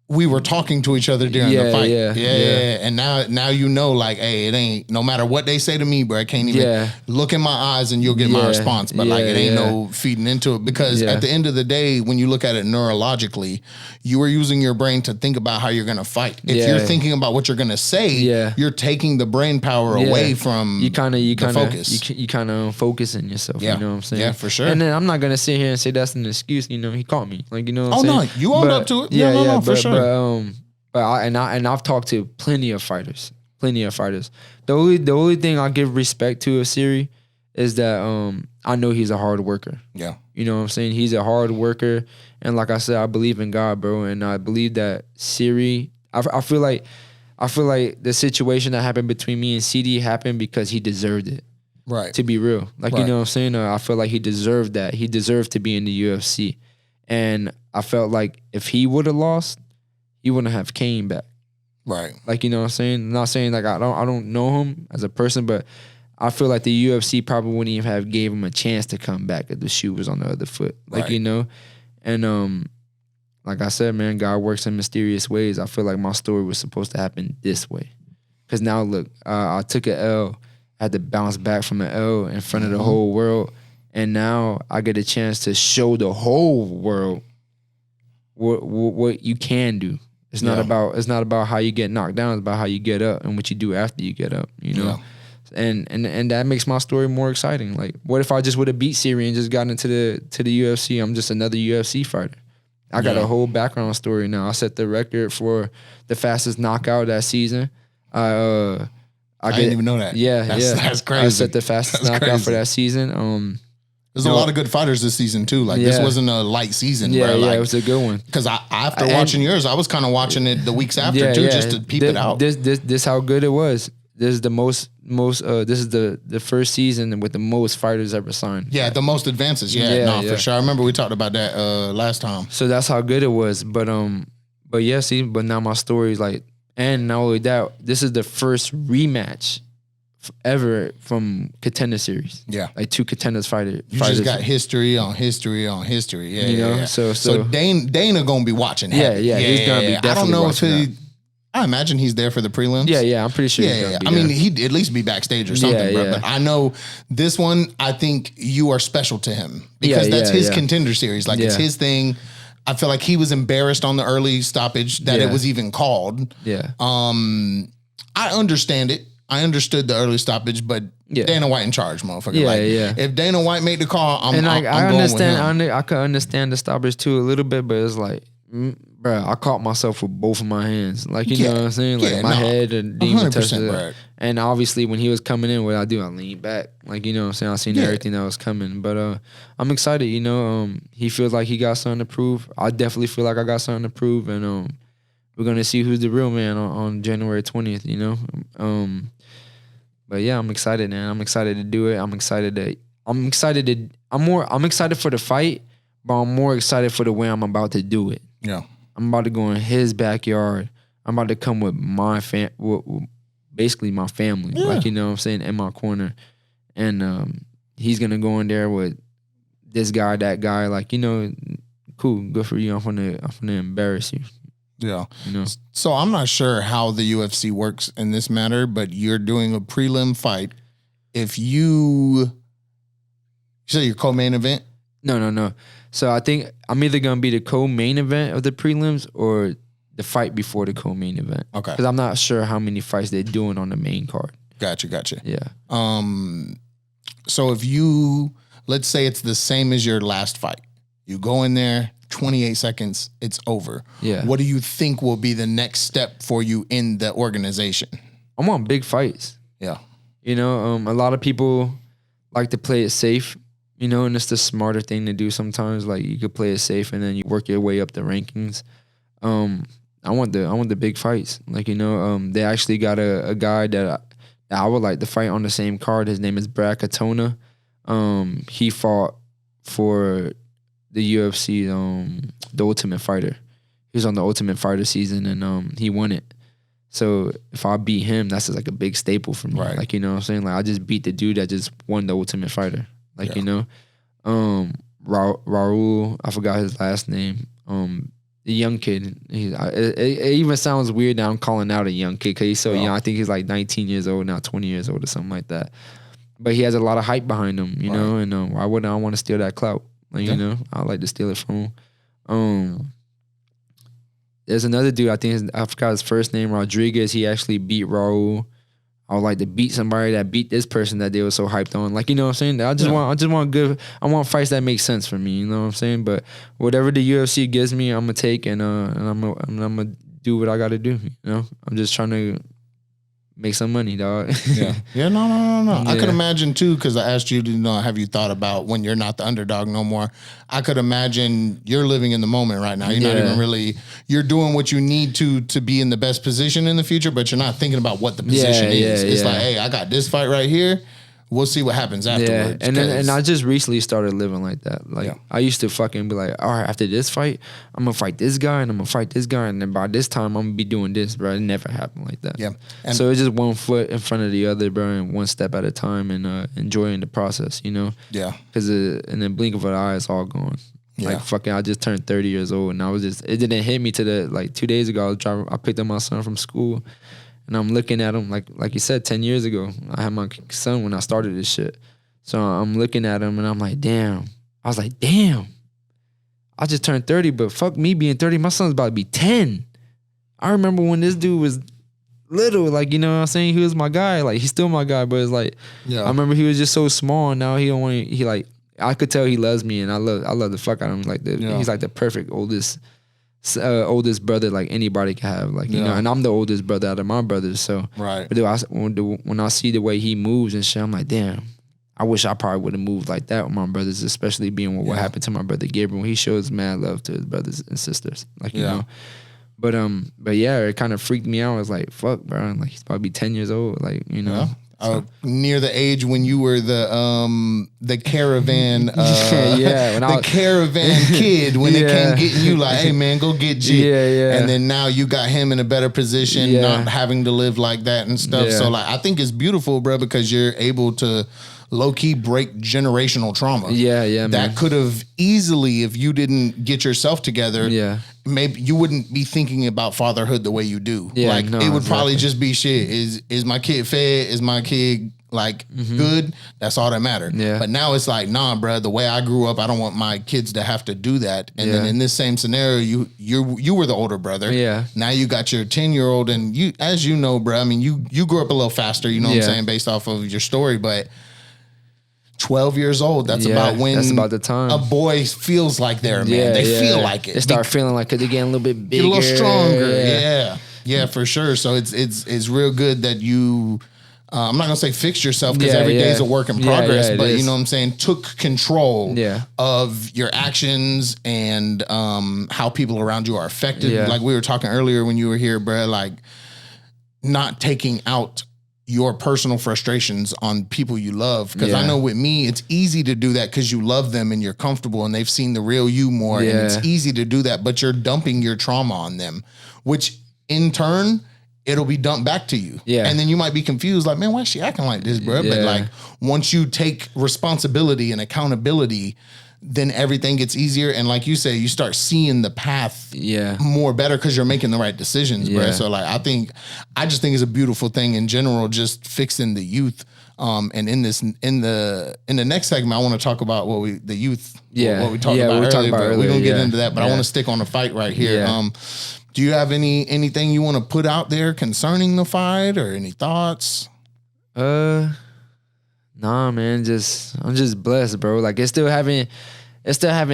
We were talking to each other during the fight. Yeah. And now you know, like, hey, it ain't, no matter what they say to me, bro, I can't even look in my eyes and you'll get my response. But like, it ain't no feeding into it because at the end of the day, when you look at it neurologically, you are using your brain to think about how you're going to fight. If you're thinking about what you're going to say, you're taking the brain power away from you kind of focus. You kind of focusing yourself. Yeah. You know what I'm saying? Yeah, for sure. And then I'm not gonna sit here and say that's an excuse. You know, he caught me. Like, you know what I'm saying? No, you owned up to it. Yeah, no, for sure. But I've talked to plenty of fighters. The only thing I give respect to of Siri is that I know he's a hard worker. Yeah. You know what I'm saying? He's a hard worker. And like I said, I believe in God, bro. And I believe that Siri, I feel like the situation that happened between me and CD happened because he deserved it. Right. To be real. Like, you know what I'm saying? I feel like he deserved that. He deserved to be in the UFC. And I felt like if he would have lost, he wouldn't have came back. Right. Like, you know what I'm saying? I'm not saying like I don't know him as a person, but I feel like the UFC probably wouldn't even have gave him a chance to come back if the shoe was on the other foot. Like, you know? And like I said, man, God works in mysterious ways. I feel like my story was supposed to happen this way. Cause now look, I took an L. I had to bounce back from an L in front of the whole world. And now I get a chance to show the whole world what you can do. It's not about how you get knocked down. It's about how you get up and what you do after you get up, you know? Yeah. And that makes my story more exciting. Like, what if I just would have beat Siri and just gotten into the UFC? I'm just another UFC fighter. I got a whole background story now. I set the record for the fastest knockout that season. I didn't even know that. Yeah, that's crazy. I set the fastest knockout for that season. There's a lot of good fighters this season too. Like this wasn't a light season, bro. Like, it was a good one. Because after watching yours, I was kind of watching it the weeks after too, just to peep it out. This how good it was. This is the most. This is the first season with the most fighters ever signed. Yeah, the most advances. For sure. I remember we talked about that last time. So that's how good it was. But now my story is like, and not only that, this is the first rematch ever from Contender Series. Yeah, like two contenders fighters. You just got history on history on history. Yeah, you know. Yeah. So Dana gonna be watching. Yeah, he's gonna be. Definitely I don't know if he. I imagine he's there for the prelims. Yeah, I'm pretty sure. Yeah. I mean, he'd at least be backstage or something, bro. But I know this one. I think you are special to him because that's his Contender Series. Like it's his thing. I feel like he was embarrassed on the early stoppage that it was even called. Yeah. I understand it. I understood the early stoppage, but Dana White in charge, motherfucker. If Dana White made the call, I'm going with him. I could understand the stoppage too a little bit, but it's like, bro, I caught myself with both of my hands. Like, you know what I'm saying? Like my head and didn't even touch it. Right. And obviously when he was coming in, what I do, I leaned back. Like, you know what I'm saying? I seen everything that was coming. But I'm excited, you know. He feels like he got something to prove. I definitely feel like I got something to prove. And we're gonna see who's the real man on January 20th. You know, but yeah, I'm excited, man. I'm excited to do it. I'm excited for the fight, but I'm more excited for the way I'm about to do it. Yeah. I'm about to go in his backyard. I'm about to come with my basically my family, like, you know what I'm saying, in my corner. And he's going to go in there with this guy, that guy, like, you know, cool, good for you. I'm gonna embarrass you. Yeah. You know? So I'm not sure how the UFC works in this matter, but you're doing a prelim fight. If you say your co-main event? No. So I think I'm either going to be the co-main event of the prelims or the fight before the co-main event. Okay. Because I'm not sure how many fights they're doing on the main card. Gotcha. Yeah. So if you, let's say it's the same as your last fight. You go in there, 28 seconds, it's over. Yeah. What do you think will be the next step for you in the organization? I want big fights. Yeah. You know, a lot of people like to play it safe, you know, and it's the smarter thing to do sometimes. Like, you could play it safe and then you work your way up the rankings. I want the big fights. Like, you know, they actually got a guy that I would like to fight on the same card. His name is Brad Katona. He fought for the UFC, the Ultimate Fighter. He was on the Ultimate Fighter season and he won it. So if I beat him, that's just like a big staple for me. Right. Like, you know what I'm saying? Like, I just beat the dude that just won the Ultimate Fighter. Like, you know, Raul, I forgot his last name. The young kid. It even sounds weird now I'm calling out a young kid because he's so young. I think he's like 19 years old now, 20 years old or something like that. But he has a lot of hype behind him, you know, and why wouldn't I want to steal that clout? Like, you know, I like to steal it from him. There's another dude, I forgot his first name, Rodriguez. He actually beat Raul. I would like to beat somebody that beat this person that they were so hyped on. Like, you know what I'm saying? I want fights that make sense for me, you know what I'm saying? But whatever the UFC gives me, I'm gonna take and I'm gonna do what I gotta do, you know? I'm just trying to make some money, dog. Yeah, no. Yeah. I could imagine too, because I asked you to know, have you thought about when you're not the underdog no more? I could imagine you're living in the moment right now. You're not even really, you're doing what you need to be in the best position in the future, but you're not thinking about what the position is. It's like, hey, I got this fight right here. We'll see what happens afterwards. Yeah, and I just recently started living like that. Like, I used to fucking be like, all right, after this fight, I'm gonna fight this guy and I'm gonna fight this guy, and then by this time I'm gonna be doing this, bro. It never happened like that. Yeah. And so it's just one foot in front of the other, bro, and one step at a time, and enjoying the process, you know. Yeah. Because in the blink of an eye, it's all gone. Yeah. Like, fucking, I just turned 30 years old, and it didn't hit me to like 2 days ago. I picked up my son from school. And I'm looking at him, like you said, 10 years ago. I had my son when I started this shit. So I'm looking at him and I'm like, damn. I was like, damn. I just turned 30, but fuck me being 30. My son's about to be 10. I remember when this dude was little, like, you know what I'm saying? He was my guy. Like, he's still my guy, but it's like, I remember he was just so small, and now I could tell he loves me, and I love the fuck out of him. Like, he's like the perfect oldest brother like anybody can have, like, you know, and I'm the oldest brother out of my brothers, so right. But when I see the way he moves and shit, I'm like, damn, I wish I probably would have moved like that with my brothers, especially being what happened to my brother Gabriel. He shows mad love to his brothers and sisters, like, you know. But yeah, it kind of freaked me out. I was like, fuck, bro, like, he's probably 10 years old, like, you know. Near the age when you were the caravan the caravan kid when they came getting you, like, hey man, go get G. And then now you got him in a better position, not having to live like that and stuff. So like, I think it's beautiful, bro, because you're able to low-key break generational trauma. That could have easily, if you didn't get yourself together, maybe you wouldn't be thinking about fatherhood the way you do. It would probably just be shit. Is my kid fed? Is my kid like good? That's all that mattered. But now it's like, nah, bro, the way I grew up, I don't want my kids to have to do that. And then in this same scenario, you were the older brother. Now you got your 10-year-old, and you, as you know, bro, I mean, you grew up a little faster, you know what I'm saying, based off of your story, but 12 years old, that's about the time a boy feels like they're a man. They feel like it. They start feeling like it. They get a little bit bigger, a little stronger. Yeah, for sure. So it's real good that you I'm not gonna say fix yourself because Yeah, every day yeah. is a work in Yeah, progress, yeah, it but you is. know what I'm saying, took control Yeah. of your actions and how people around you are affected. Yeah. Like we were talking earlier when you were here, bro, like not taking out your personal frustrations on people you love. Because I Yeah. know with me, it's easy to do that because you love them and you're comfortable and they've seen the real you more. And it's Yeah. easy to do that, but you're dumping your trauma on them, which in turn, it'll be dumped back to you. Yeah. And then you might be confused, like, man, why is she acting like this, bro? But Yeah. like once you take responsibility and accountability, then everything gets easier. And like you say, you start seeing the path Yeah. more better because you're making the right decisions, bro. Yeah. So like I just think it's a beautiful thing in general, just fixing the youth. And in the next segment, I want to talk about what we talked about earlier. But we're gonna get into that. But I want to stick on the fight right here. Yeah. Do you have anything you want to put out there concerning the fight or any thoughts? Nah, man. I'm just blessed, bro. Like it still haven't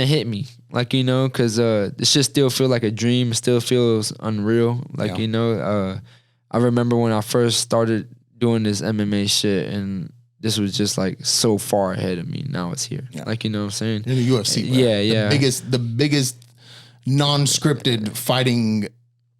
hit me. Like, you know, cause this shit still feel like a dream. It still feels unreal. Like, you know, I remember when I first started doing this MMA shit and this was just like so far ahead of me. Now it's here. Yeah. Like, you know what I'm saying? In the UFC, bro. Yeah. The biggest non-scripted fighting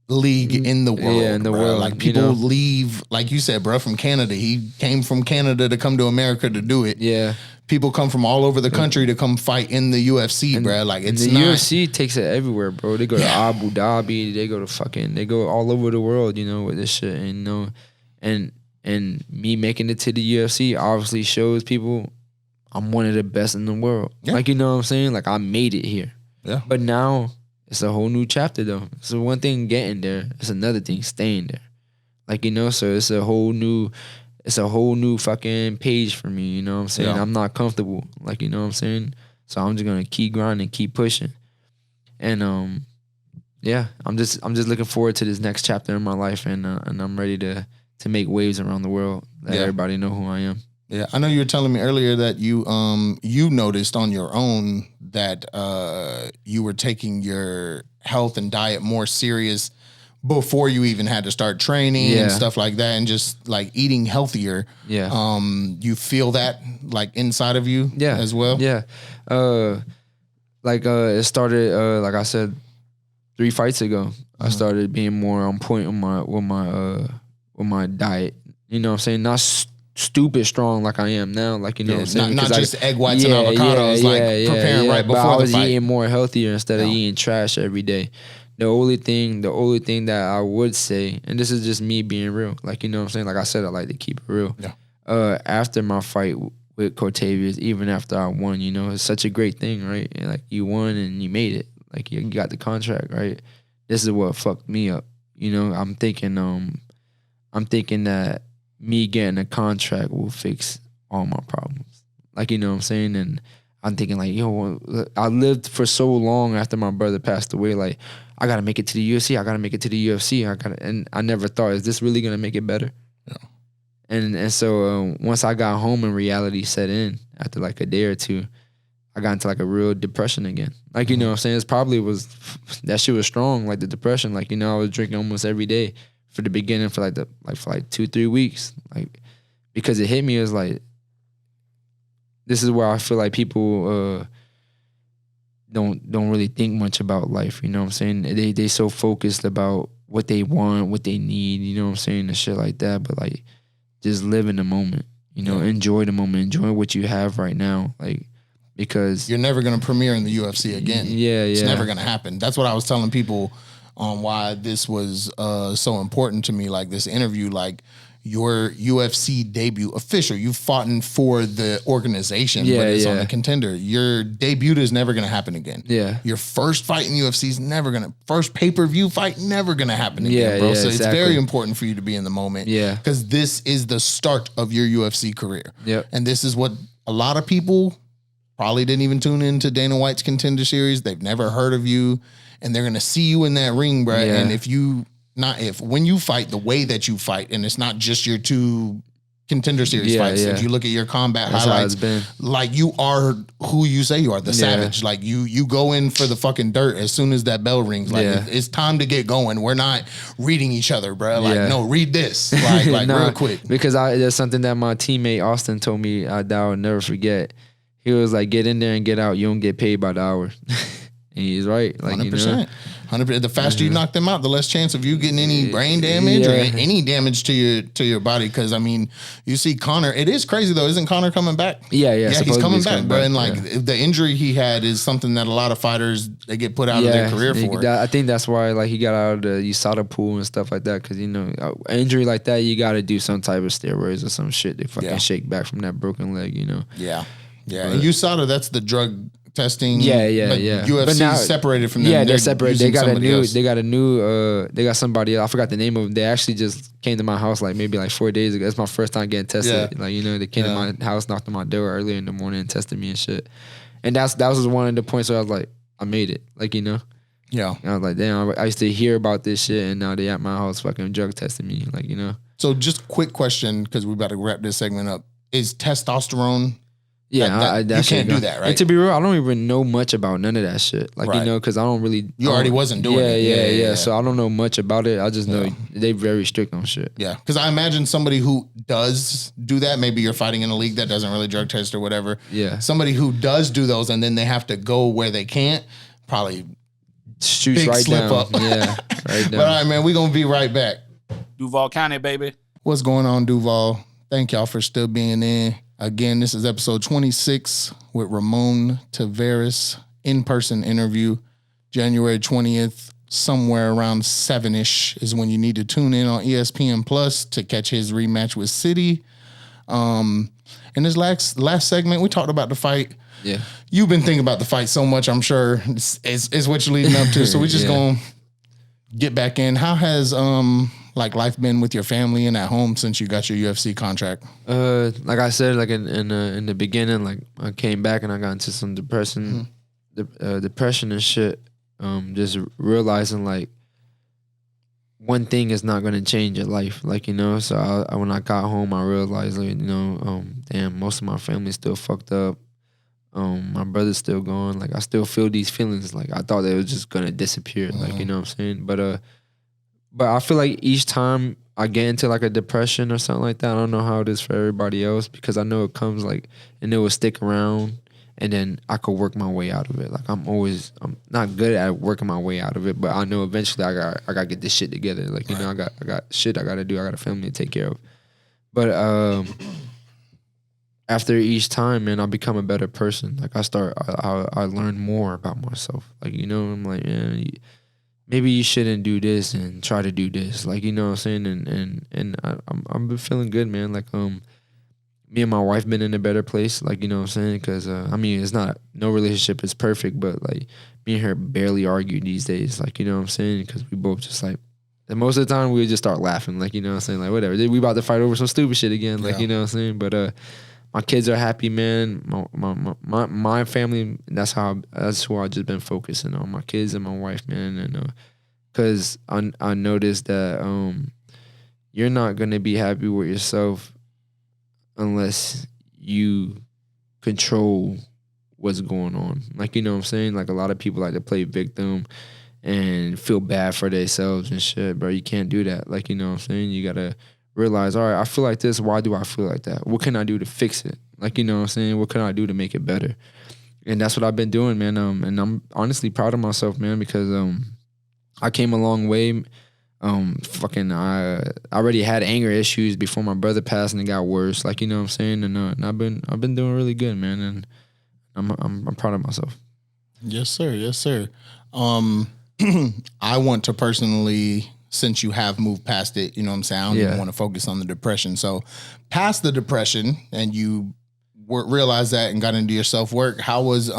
league in the world. Yeah, in the bro. world, Like you people know? leave, like you said, bro, from Canada. He came from Canada to come to America to do it. Yeah. People come from all over the country to come fight in the UFC, bro. Like it's the not. UFC takes it everywhere, bro. They go to Abu Dhabi, they go all over the world, you know, with this shit. And you know, and me making it to the UFC obviously shows people I'm one of the best in the world. Yeah. Like, you know what I'm saying? Like I made it here. Yeah. But now it's a whole new chapter though. So one thing getting there, it's another thing staying there. Like, you know, so it's a whole new fucking page for me, you know what I'm saying? Yeah. I'm not comfortable. Like, you know what I'm saying? So I'm just gonna keep grinding, keep pushing. And yeah, I'm just looking forward to this next chapter in my life, and I'm ready to make waves around the world. Let everybody know who I am. Yeah, I know you were telling me earlier that you noticed on your own that you were taking your health and diet more serious before you even had to start training and stuff like that, and just like eating healthier. Yeah. You feel that like inside of you as well? Yeah. It started like I said 3 fights ago. I started being more on point with my diet. You know what I'm saying? Not stupid strong like I am now. Like, you know what I'm saying? Not just egg whites and avocados, preparing right before but I was the fight. eating more healthier instead of eating trash every day. The only thing that I would say, and this is just me being real, like, you know what I'm saying? Like I said, I like to keep it real. Yeah. After my fight with Taveras, even after I won, you know, it's such a great thing, right? And like you won and you made it. Like you got the contract, right? This is what fucked me up. You know, I'm thinking that me getting a contract will fix all my problems. Like, you know what I'm saying? And I'm thinking like, yo, I lived for so long after my brother passed away. Like, I got to make it to the UFC. I got to make it to the UFC. And I never thought, is this really going to make it better? Yeah. And so once I got home and reality set in after like a day or two, I got into like a real depression again. Like, you know what I'm saying? That shit was strong, like the depression. Like, you know, I was drinking almost every day for the beginning for 2-3 weeks. Like, because it hit me as like, this is where I feel like people don't really think much about life. You know what I'm saying? They so focused about what they want, what they need, you know what I'm saying, and shit like that. But like, just live in the moment, you know, enjoy the moment, enjoy what you have right now. Like, because you're never going to premiere in the UFC again. It's never going to happen. That's what I was telling people on why this was so important to me. Like this interview, like your UFC debut official, you fought in for the organization, but it's on the contender. Your debut is never going to happen again. Yeah. Your first fight in UFC is never going to, first pay-per-view fight, never going to happen again, bro. So exactly. it's very important for you to be in the moment. Yeah. Because this is the start of your UFC career. Yep. And this is what a lot of people probably didn't even tune into Dana White's Contender Series. They've never heard of you, and they're gonna see you in that ring, bro. Yeah. And when you fight the way that you fight, and it's not just your 2 Contender Series fights. Yeah. If you look at your combat That's how highlights, it's been. like you are who you say you are, the Savage. Like you go in for the fucking dirt as soon as that bell rings. Like it's time to get going. We're not reading each other, bro. Like no, read this, like Nah, real quick. Because there's something that my teammate Austin told me that I'll never forget. He was like, "Get in there and get out. You don't get paid by the hour." And he's right. Like 100%. 100%. The faster you knock them out, the less chance of you getting any brain damage or any damage to your body. Because I mean, you see Conor. It is crazy though. Isn't Conor coming back? Yeah. He's coming back, bro. And like the injury he had is something that a lot of fighters they get put out of their career for. I think that's why like he got out of the USADA pool and stuff like that. Because injury like that, you got to do some type of steroids or some shit to fucking shake back from that broken leg. Yeah. And USADA, that's the drug testing. Yeah. UFC But now, separated from them. Yeah, they're separated. They got they got somebody. I forgot the name of them. They actually just came to my house like maybe like 4 days ago. It's my first time getting tested. Yeah. Like they came to my house, knocked on my door earlier in the morning, and tested me and shit. And that was one of the points where I was like, I made it. Like Yeah. And I was like, damn. I used to hear about this shit, and now they at my house fucking drug testing me. Like So just quick question, because we're about to wrap this segment up. Is testosterone? Yeah, you can't do that, right? And to be real, I don't even know much about none of that shit. Like, Right. because I don't really. You already wasn't doing it. Yeah. So I don't know much about it. I just know they very strict on shit. Yeah, because I imagine somebody who does do that, maybe you're fighting in a league that doesn't really drug test or whatever. Yeah. Somebody who does do those and then they have to go where they can't, probably Shoots big right slip down. up. Yeah, right down. But all right, man, we're going to be right back. Duval County, baby. What's going on, Duval? Thank y'all for still being in. Again, this is episode 26 with Ramon Taveras, in-person interview, January 20th, somewhere around 7-ish is when you need to tune in on ESPN Plus to catch his rematch with City. In this last segment, we talked about the fight. Yeah. You've been thinking about the fight so much, I'm sure it's what you're leading up to. So we're just going to get back in. How has like life been with your family and at home since you got your UFC contract? Like I said, like in the beginning, like I came back and I got into some depression and shit. Just realizing like one thing is not gonna change your life, like So when I got home, I realized like damn, most of my family's still fucked up. My brother's still gone. Like I still feel these feelings. Like I thought they was just gonna disappear. Like what I'm saying, but I feel like each time I get into like a depression or something like that, I don't know how it is for everybody else because I know it comes like, and it will stick around and then I could work my way out of it. Like I'm not good at working my way out of it, but I know eventually I got to get this shit together. Like, I got shit I got to do. I got a family to take care of. But after each time, man, I become a better person. Like I learn more about myself. Like, I'm like, man, maybe you shouldn't do this and try to do this. Like, what I'm saying? And I've been feeling good, man. Like, me and my wife been in a better place. Like, what I'm saying? Because, it's not, no relationship is perfect, but like me and her barely argue these days. Like, what I'm saying? Because we both just like, and most of the time we would just start laughing. Like, what I'm saying? Like, whatever. We about to fight over some stupid shit again. Like, what I'm saying? But, my kids are happy, man. My family, that's who I just been focusing on. My kids and my wife, man. And because I noticed that you're not gonna be happy with yourself unless you control what's going on. Like, what I'm saying? Like a lot of people like to play victim and feel bad for themselves and shit, bro. You can't do that. Like, what I'm saying? You gotta realize, all right, I feel like this. Why do I feel like that? What can I do to fix it? Like, what I'm saying? What can I do to make it better? And that's what I've been doing, man. And I'm honestly proud of myself, man, because I came a long way. I already had anger issues before my brother passed, and it got worse. Like, what I'm saying? And I've been doing really good, man. And I'm proud of myself. Yes, sir. Yes, sir. I want to personally, since you have moved past it, you know what I'm saying? I don't even want to focus on the depression. So past the depression and you realized that and got into your self-work, how was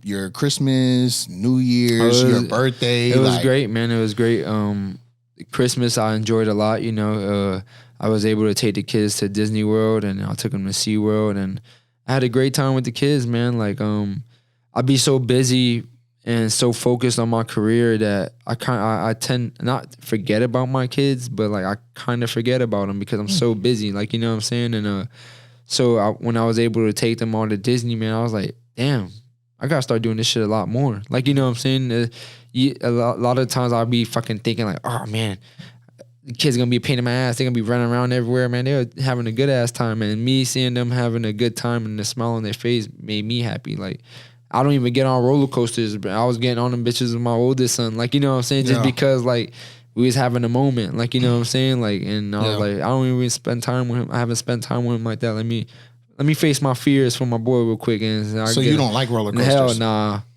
your Christmas, New Year's, your birthday? It was great, man. It was great. Christmas I enjoyed a lot, I was able to take the kids to Disney World and I took them to SeaWorld and I had a great time with the kids, man. Like I'd be so busy and so focused on my career that I tend not to forget about my kids, but like I kind of forget about them because I'm so busy. Like, you know what I'm saying? And when I was able to take them all to Disney, man, I was like, damn, I gotta start doing this shit a lot more. Like, you know what I'm saying? A lot of times I'll be fucking thinking like, oh man, the kids gonna be a pain in my ass. They're gonna be running around everywhere, man. They're having a good ass time, and me seeing them having a good time and the smile on their face made me happy. Like, I don't even get on roller coasters, but I was getting on them bitches with my oldest son. Like, you know what I'm saying? Just because like we was having a moment. Like, you know what I'm saying? Like, and I was like, I don't even spend time with him. I haven't spent time with him like that. Let me face my fears for my boy real quick. And so you don't like roller coasters?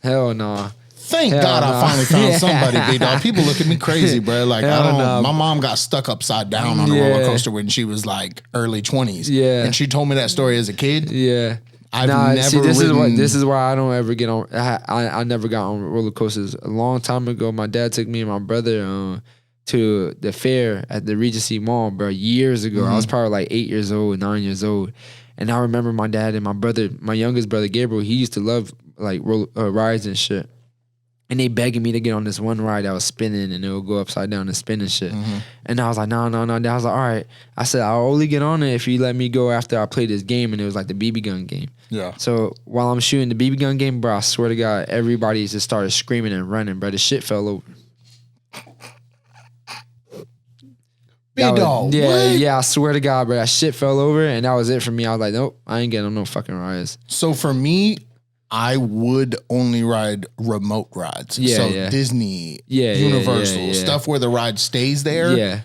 Hell nah. Thank God I finally found somebody, B-Dog. People look at me crazy, bro. Like, my mom got stuck upside down on a roller coaster when she was like early 20s. Yeah. And she told me that story as a kid. Yeah. I've never This is why I don't ever get on. I never got on roller coasters. A long time ago, my dad took me and my brother to the fair at the Regency Mall, bro, years ago. I was probably like 8 years old, 9 years old. And I remember my dad and my brother, my youngest brother, Gabriel, he used to love like rides and shit. And they begging me to get on this one ride that was spinning and it would go upside down and spin and shit. And I was like, no. I was like, all right. I said, I'll only get on it if you let me go after I play this game. And it was like the BB gun game. Yeah. So while I'm shooting the BB gun game, bro, I swear to God, everybody just started screaming and running, bro. The shit fell over. B-Dog. Yeah, I swear to God, bro. That shit fell over and that was it for me. I was like, nope, I ain't getting on no fucking rides. So for me, I would only ride remote rides. Disney, Universal, stuff where the ride stays there. Yeah.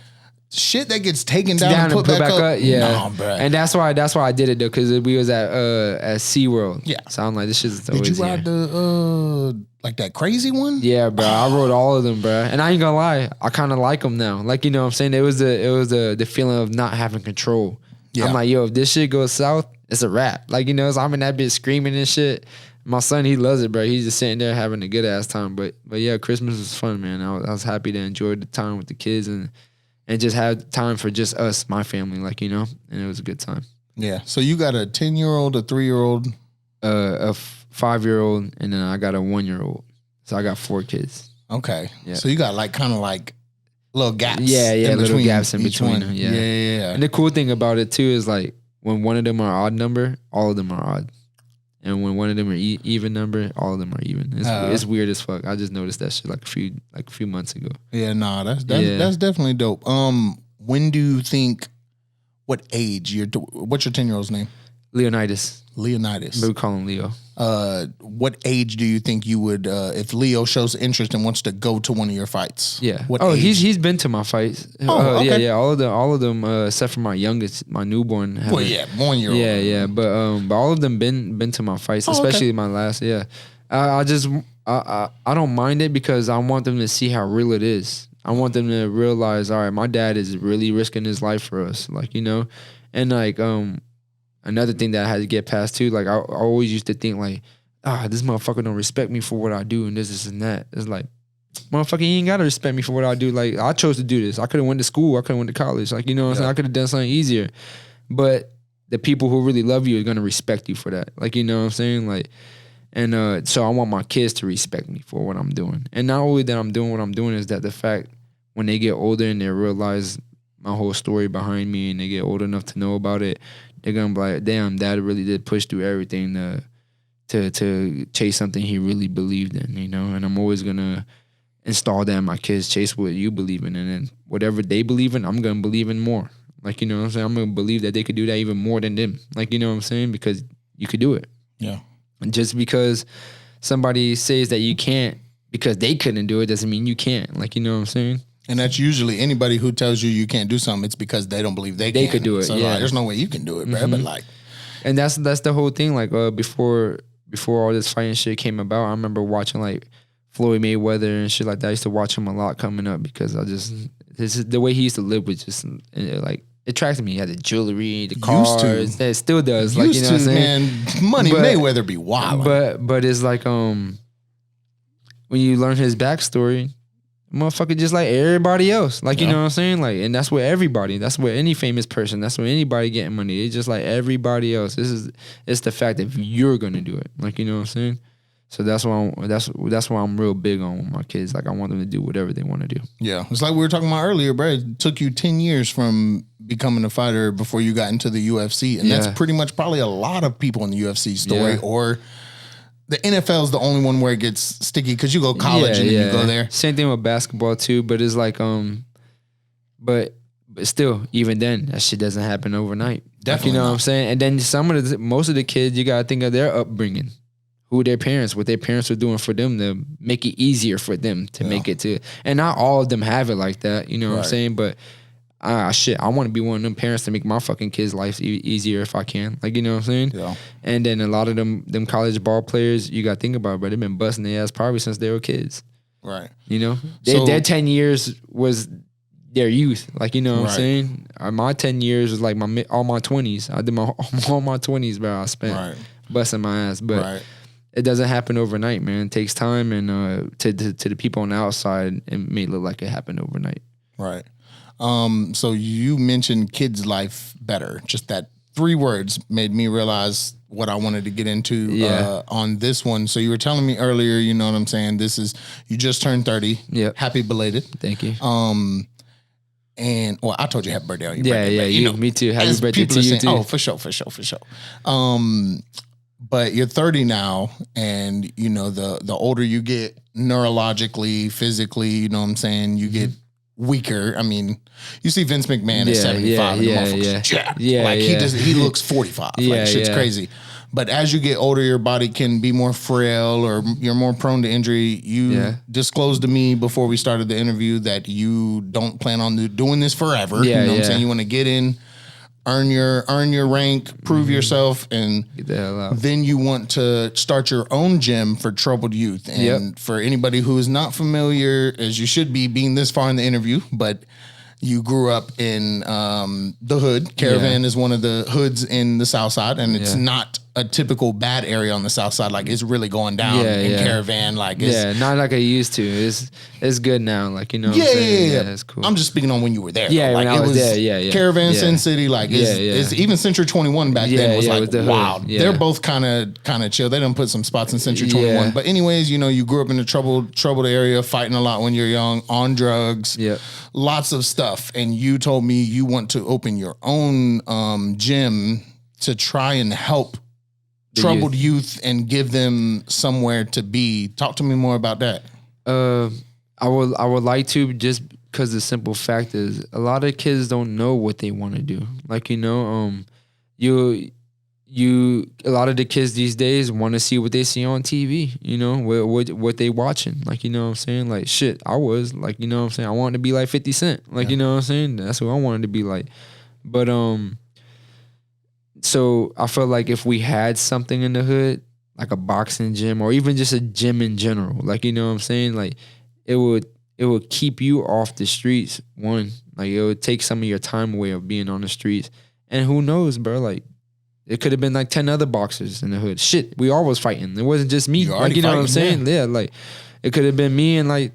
Shit that gets taken down and put back up. Yeah. Nah, bro. And that's why I did it though, because we was at SeaWorld. Yeah. So I'm like, this shit's Did always you ride the like that crazy one? Yeah, bro. I rode all of them, bro. And I ain't gonna lie, I kind of like them now. Like, you know what I'm saying? It was the feeling of not having control. Yeah. I'm like, yo, if this shit goes south, it's a wrap. Like, you know, so I'm in that bitch screaming and shit. My son, he loves it, bro. He's just sitting there having a good ass time. But yeah, Christmas was fun, man. I was happy to enjoy the time with the kids and just have time for just us, my family, like, you know, and it was a good time. Yeah. So you got a 10-year-old, a 3-year-old, a 5-year-old, and then I got a 1-year-old. So I got 4 kids. Okay. Yeah. So you got like kind of like little gaps. Yeah, little gaps in between them. Yeah. Yeah. And the cool thing about it too is like when one of them are odd number, all of them are odd. And when one of them are even number, all of them are even. It's weird as fuck. I just noticed that shit like a few months ago. Yeah, nah, that's definitely dope. When do you think? What age? What's your 10-year-old's name? Leonidas. Leonidas. We call him Leo. What age do you think you would, if Leo shows interest and wants to go to one of your fights? Yeah. What age? He's been to my fights. Okay. Yeah. All of them, except for my youngest, my newborn. 1-year-old. Yeah. But all of them been to my fights, especially my last. Yeah. I don't mind it because I want them to see how real it is. I want them to realize, all right, my dad is really risking his life for us, like, you know, and like another thing that I had to get past too, like I always used to think like, this motherfucker don't respect me for what I do and this and that. It's like, motherfucker, you ain't gotta respect me for what I do. Like, I chose to do this. I could have went to school. I could have went to college. Like, you know what I'm saying? I could have done something easier. But the people who really love you are gonna respect you for that. Like, you know what I'm saying? Like, and so I want my kids to respect me for what I'm doing. And not only that I'm doing what I'm doing is that the fact when they get older and they realize my whole story behind me and they get old enough to know about it, they're gonna be like, damn, dad really did push through everything to chase something he really believed in, you know? And I'm always gonna install that in my kids, chase what you believe in, and then whatever they believe in, I'm gonna believe in more. Like, you know what I'm saying? I'm gonna believe that they could do that even more than them. Like, you know what I'm saying? Because you could do it. Yeah. And just because somebody says that you can't because they couldn't do it doesn't mean you can't. Like, you know what I'm saying? And that's usually anybody who tells you can't do something, it's because they don't believe they could do it. So yeah. Like, there's no way you can do it, bro. But like, and that's the whole thing. Like, before all this fighting shit came about, I remember watching like Floyd Mayweather and shit like that. I used to watch him a lot coming up because this is the way he used to live was just like attracted me. He had the jewelry, the cars. It still does. Like, you know what I'm saying? Man, Mayweather be wild. But it's like when you learn his backstory, motherfucker just like everybody else. Like, you know what I'm saying? Like, and that's where any famous person, that's where anybody getting money. It's just like everybody else. It's the fact that you're gonna do it. Like, you know what I'm saying? So that's why I'm real big on with my kids. Like I want them to do whatever they want to do. Yeah. It's like we were talking about earlier, bro. It took you 10 years from becoming a fighter before you got into the UFC. And that's pretty much probably a lot of people in the UFC story. Or the NFL is the only one where it gets sticky because you go college and then you go there. Same thing with basketball too, but it's like but still, even then, that shit doesn't happen overnight. Definitely, like, you know what I'm saying. And then most of the kids, you gotta think of their upbringing, who their parents, what their parents were doing for them to make it easier for them to make it to. And not all of them have it like that, you know what I'm saying. But I want to be one of them parents to make my fucking kids' life easier if I can. Like, you know what I'm saying? Yeah. And then a lot of them college ball players, you got to think about it, but they've been busting their ass probably since they were kids. Right. You know? Their 10 years was their youth. Like, you know what I'm saying? My 10 years was like all my 20s. I did all my 20s, bro. I spent busting my ass. But it doesn't happen overnight, man. It takes time. And to the people on the outside, it may look like it happened overnight. Right. So you mentioned kids' life better. Just that 3 words made me realize what I wanted to get into on this one. So you were telling me earlier, you know what I'm saying? You just turned 30. Yep. Happy belated. Thank you. And I told you happy birthday on your birthday. Yeah, me too. Happy birthday to you too. Oh, for sure. But you're 30 now, and you know the older you get neurologically, physically, you know what I'm saying, you get weaker. I mean, you see Vince McMahon at 75 and the motherfucker's jacked. He looks 45. Shit's crazy. But as you get older, your body can be more frail or you're more prone to injury. You disclosed to me before we started the interview that you don't plan on doing this forever. You know what I'm saying? You want to get in, earn your rank, prove yourself, and get the hell out. Then you want to start your own gym for troubled youth. And for anybody who is not familiar, as you should be being this far in the interview, but you grew up in the hood. Caravan is one of the hoods in the South Side, and it's not a typical bad area on the South Side. Like, it's really going down in Caravan. Like, not like I used to. It's good now. Like, you know what I'm saying? Yeah, it's cool. I'm just speaking on when you were there. Yeah, like, when I was there. Caravan, Sin City. Like, it's even Century 21 back then was like, wow. They're both kind of chill. They done put some spots in Century 21. But anyways, you know, you grew up in a troubled area, fighting a lot when you're young, on drugs. Yeah. Lots of stuff. And you told me you want to open your own gym to try and help troubled youth and give them somewhere to be. Talk to me more about that. I would like to, just because the simple fact is a lot of kids don't know what they want to do. Like, you know, a lot of the kids these days want to see what they see on TV, you know, what they watching. Like, you know what I'm saying? Like, shit, I was like, you know what I'm saying? I wanted to be like 50 Cent. Like, you know what I'm saying? That's what I wanted to be like. But, so I felt like if we had something in the hood, like a boxing gym or even just a gym in general, like, you know what I'm saying? Like, it would keep you off the streets. One, like, it would take some of your time away of being on the streets. And who knows, bro? Like, it could have been like 10 other boxers in the hood. Shit, we all was fighting. It wasn't just me. Like, you know what I'm saying? Yeah, like, it could have been me and like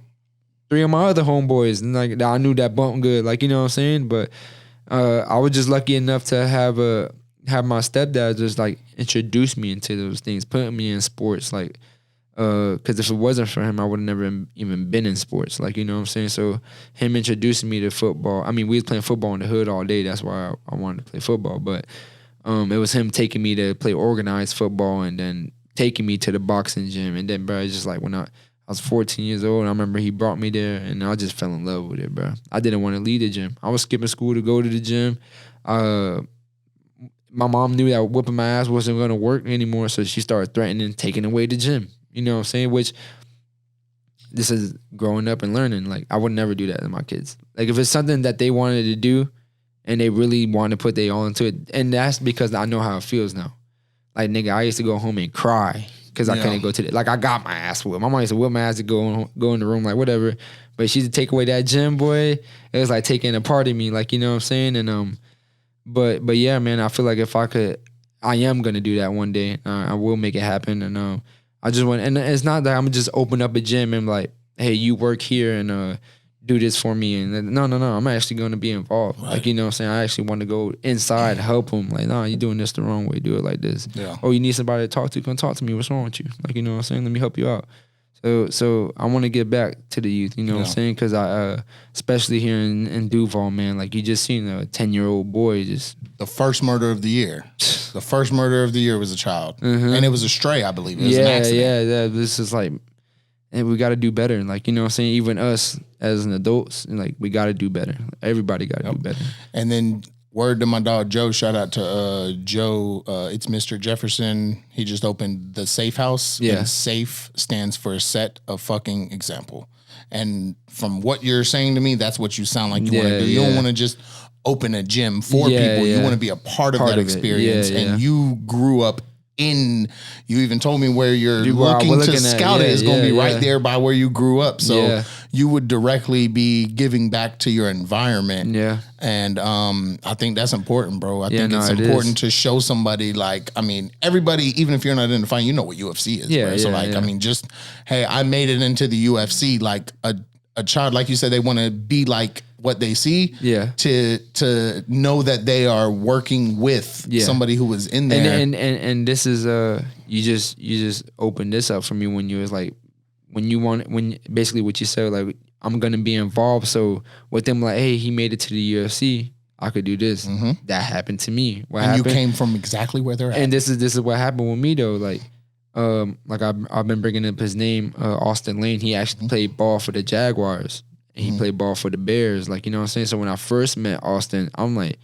3 of my other homeboys, and like I knew that bumped good. Like, you know what I'm saying? But I was just lucky enough to have my stepdad just like introduce me into those things, putting me in sports, like, because if it wasn't for him, I would have never even been in sports. Like, you know what I'm saying? So him introducing me to football. I mean, we was playing football in the hood all day. That's why I wanted to play football. But it was him taking me to play organized football and then taking me to the boxing gym. And then, bro, it's just like when I was 14 years old, I remember he brought me there and I just fell in love with it, bro. I didn't want to leave the gym. I was skipping school to go to the gym. My mom knew that whooping my ass wasn't going to work anymore, so she started threatening taking away the gym. You know what I'm saying? Which, this is growing up and learning. Like, I would never do that to my kids. Like, if it's something that they wanted to do and they really want to put their all into it, and that's because I know how it feels now. Like, nigga, I used to go home and cry because I couldn't go to the, like, I got my ass whooped. My mom used to whip my ass to go in the room, like, whatever. But she used to take away that gym, boy. It was like taking a part of me, like, you know what I'm saying? And, But yeah, man, I feel like if I could, I am gonna do that one day. I will make it happen, and I just want. And it's not that I'm just open up a gym and like, hey, you work here, and do this for me. And then, no, I'm actually going to be involved. Right. Like, you know what I'm saying? I actually want to go inside, help him. Like, nah, you're doing this the wrong way. Do it like this. Yeah. Oh, you need somebody to talk to? Come talk to me. What's wrong with you? Like, you know what I'm saying? Let me help you out. So I want to get back to the youth, you know what I'm saying? Because I, especially here in Duval, man, like you just seen a 10-year-old boy just. The first murder of the year. The first murder of the year was a child. And it was a stray, I believe. It was an accident. Yeah. This is like, and we got to do better. Like, you know what I'm saying? Even us as an adults, like, we got to do better. Everybody got to do better. And then word to my dog Joe. Shout out to Joe. It's Mr. Jefferson. He just opened the Safe House. Yeah. And SAFE stands for set a fucking example. And from what you're saying to me, that's what you sound like you want to do. You don't want to just open a gym for people. You want to be a part of that experience. And you grew up in, you even told me where you're looking to scout it is going to be right there by where you grew up. So you would directly be giving back to your environment. Yeah. And I think that's important, bro. I think it's important to show somebody, like, I mean, everybody, even if you're not in the fight, you know what UFC is, bro. So like, I mean, just, hey, I made it into the UFC, like a child, like you said, they want to be like what they see, to know that they are working with somebody who was in there. And this is you just opened this up for me when you was like, when basically what you said, like, I'm gonna be involved. So with them, like, hey, he made it to the UFC, I could do this. That happened to me. What happened? You came from exactly where they're at. And this is what happened with me though. Like I've been bringing up his name, Austin Lane. He actually played ball for the Jaguars. And he played ball for the Bears. Like, you know what I'm saying? So when I first met Austin, I'm like,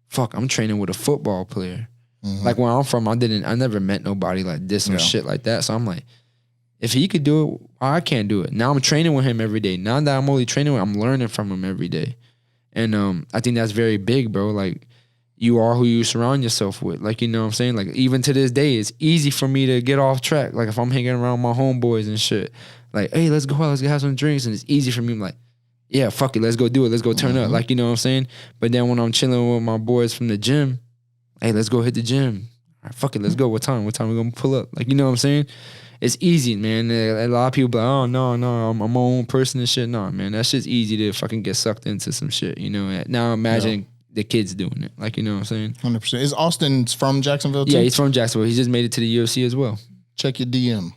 fuck, I'm training with a football player. Like, where I'm from, I never met nobody like this or shit like that. So I'm like, if he could do it, I can't do it. Now I'm training with him every day. Now that I'm only training with him, I'm learning from him every day. And I think that's very big, bro. Like, you are who you surround yourself with. Like, you know what I'm saying? Like, even to this day, it's easy for me to get off track. Like, if I'm hanging around my homeboys and shit, like, hey, let's go out, let's go have some drinks. And it's easy for me. I'm like, yeah, fuck it, let's go do it. Let's go turn up. Like, you know what I'm saying? But then when I'm chilling with my boys from the gym, hey, let's go hit the gym. All right, fuck it, let's go. What time? What time we gonna pull up? Like, you know what I'm saying? It's easy, man. A lot of people be like, oh, no, I'm my own person and shit. No, man, that shit's easy to fucking get sucked into some shit, you know? Now imagine the kids doing it. Like, you know what I'm saying? 100%. Is Austin from Jacksonville too? Yeah, he's from Jacksonville. He just made it to the UFC as well. Check your DM.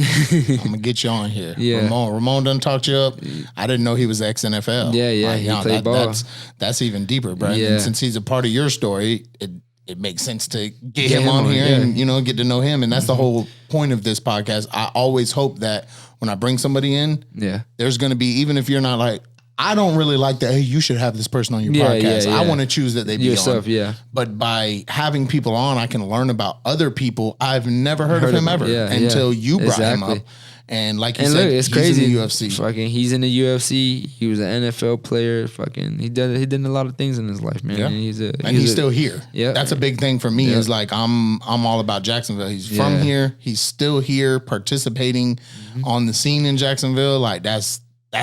I'm gonna get you on here. Yeah. Ramon done talked you up. I didn't know he was ex-NFL. Yeah, like, he played ball. That's even deeper, bro. Yeah. And since he's a part of your story, it makes sense to get him on here and, you know, get to know him. And that's the whole point of this podcast. I always hope that when I bring somebody in, there's gonna be, even if you're not like, I don't really like that, hey, you should have this person on your podcast. I want to choose that they be yourself, on. But by having people on, I can learn about other people. I've never heard of him ever until you brought him up. And like you said, look, it's he's crazy. in the UFC. Fucking, he's in the UFC. He was an NFL player. Fucking, he did a lot of things in his life, man. And he's still here. Yeah, that's a big thing for me. Is like I'm all about Jacksonville. He's from here. He's still here, participating on the scene in Jacksonville. Like that's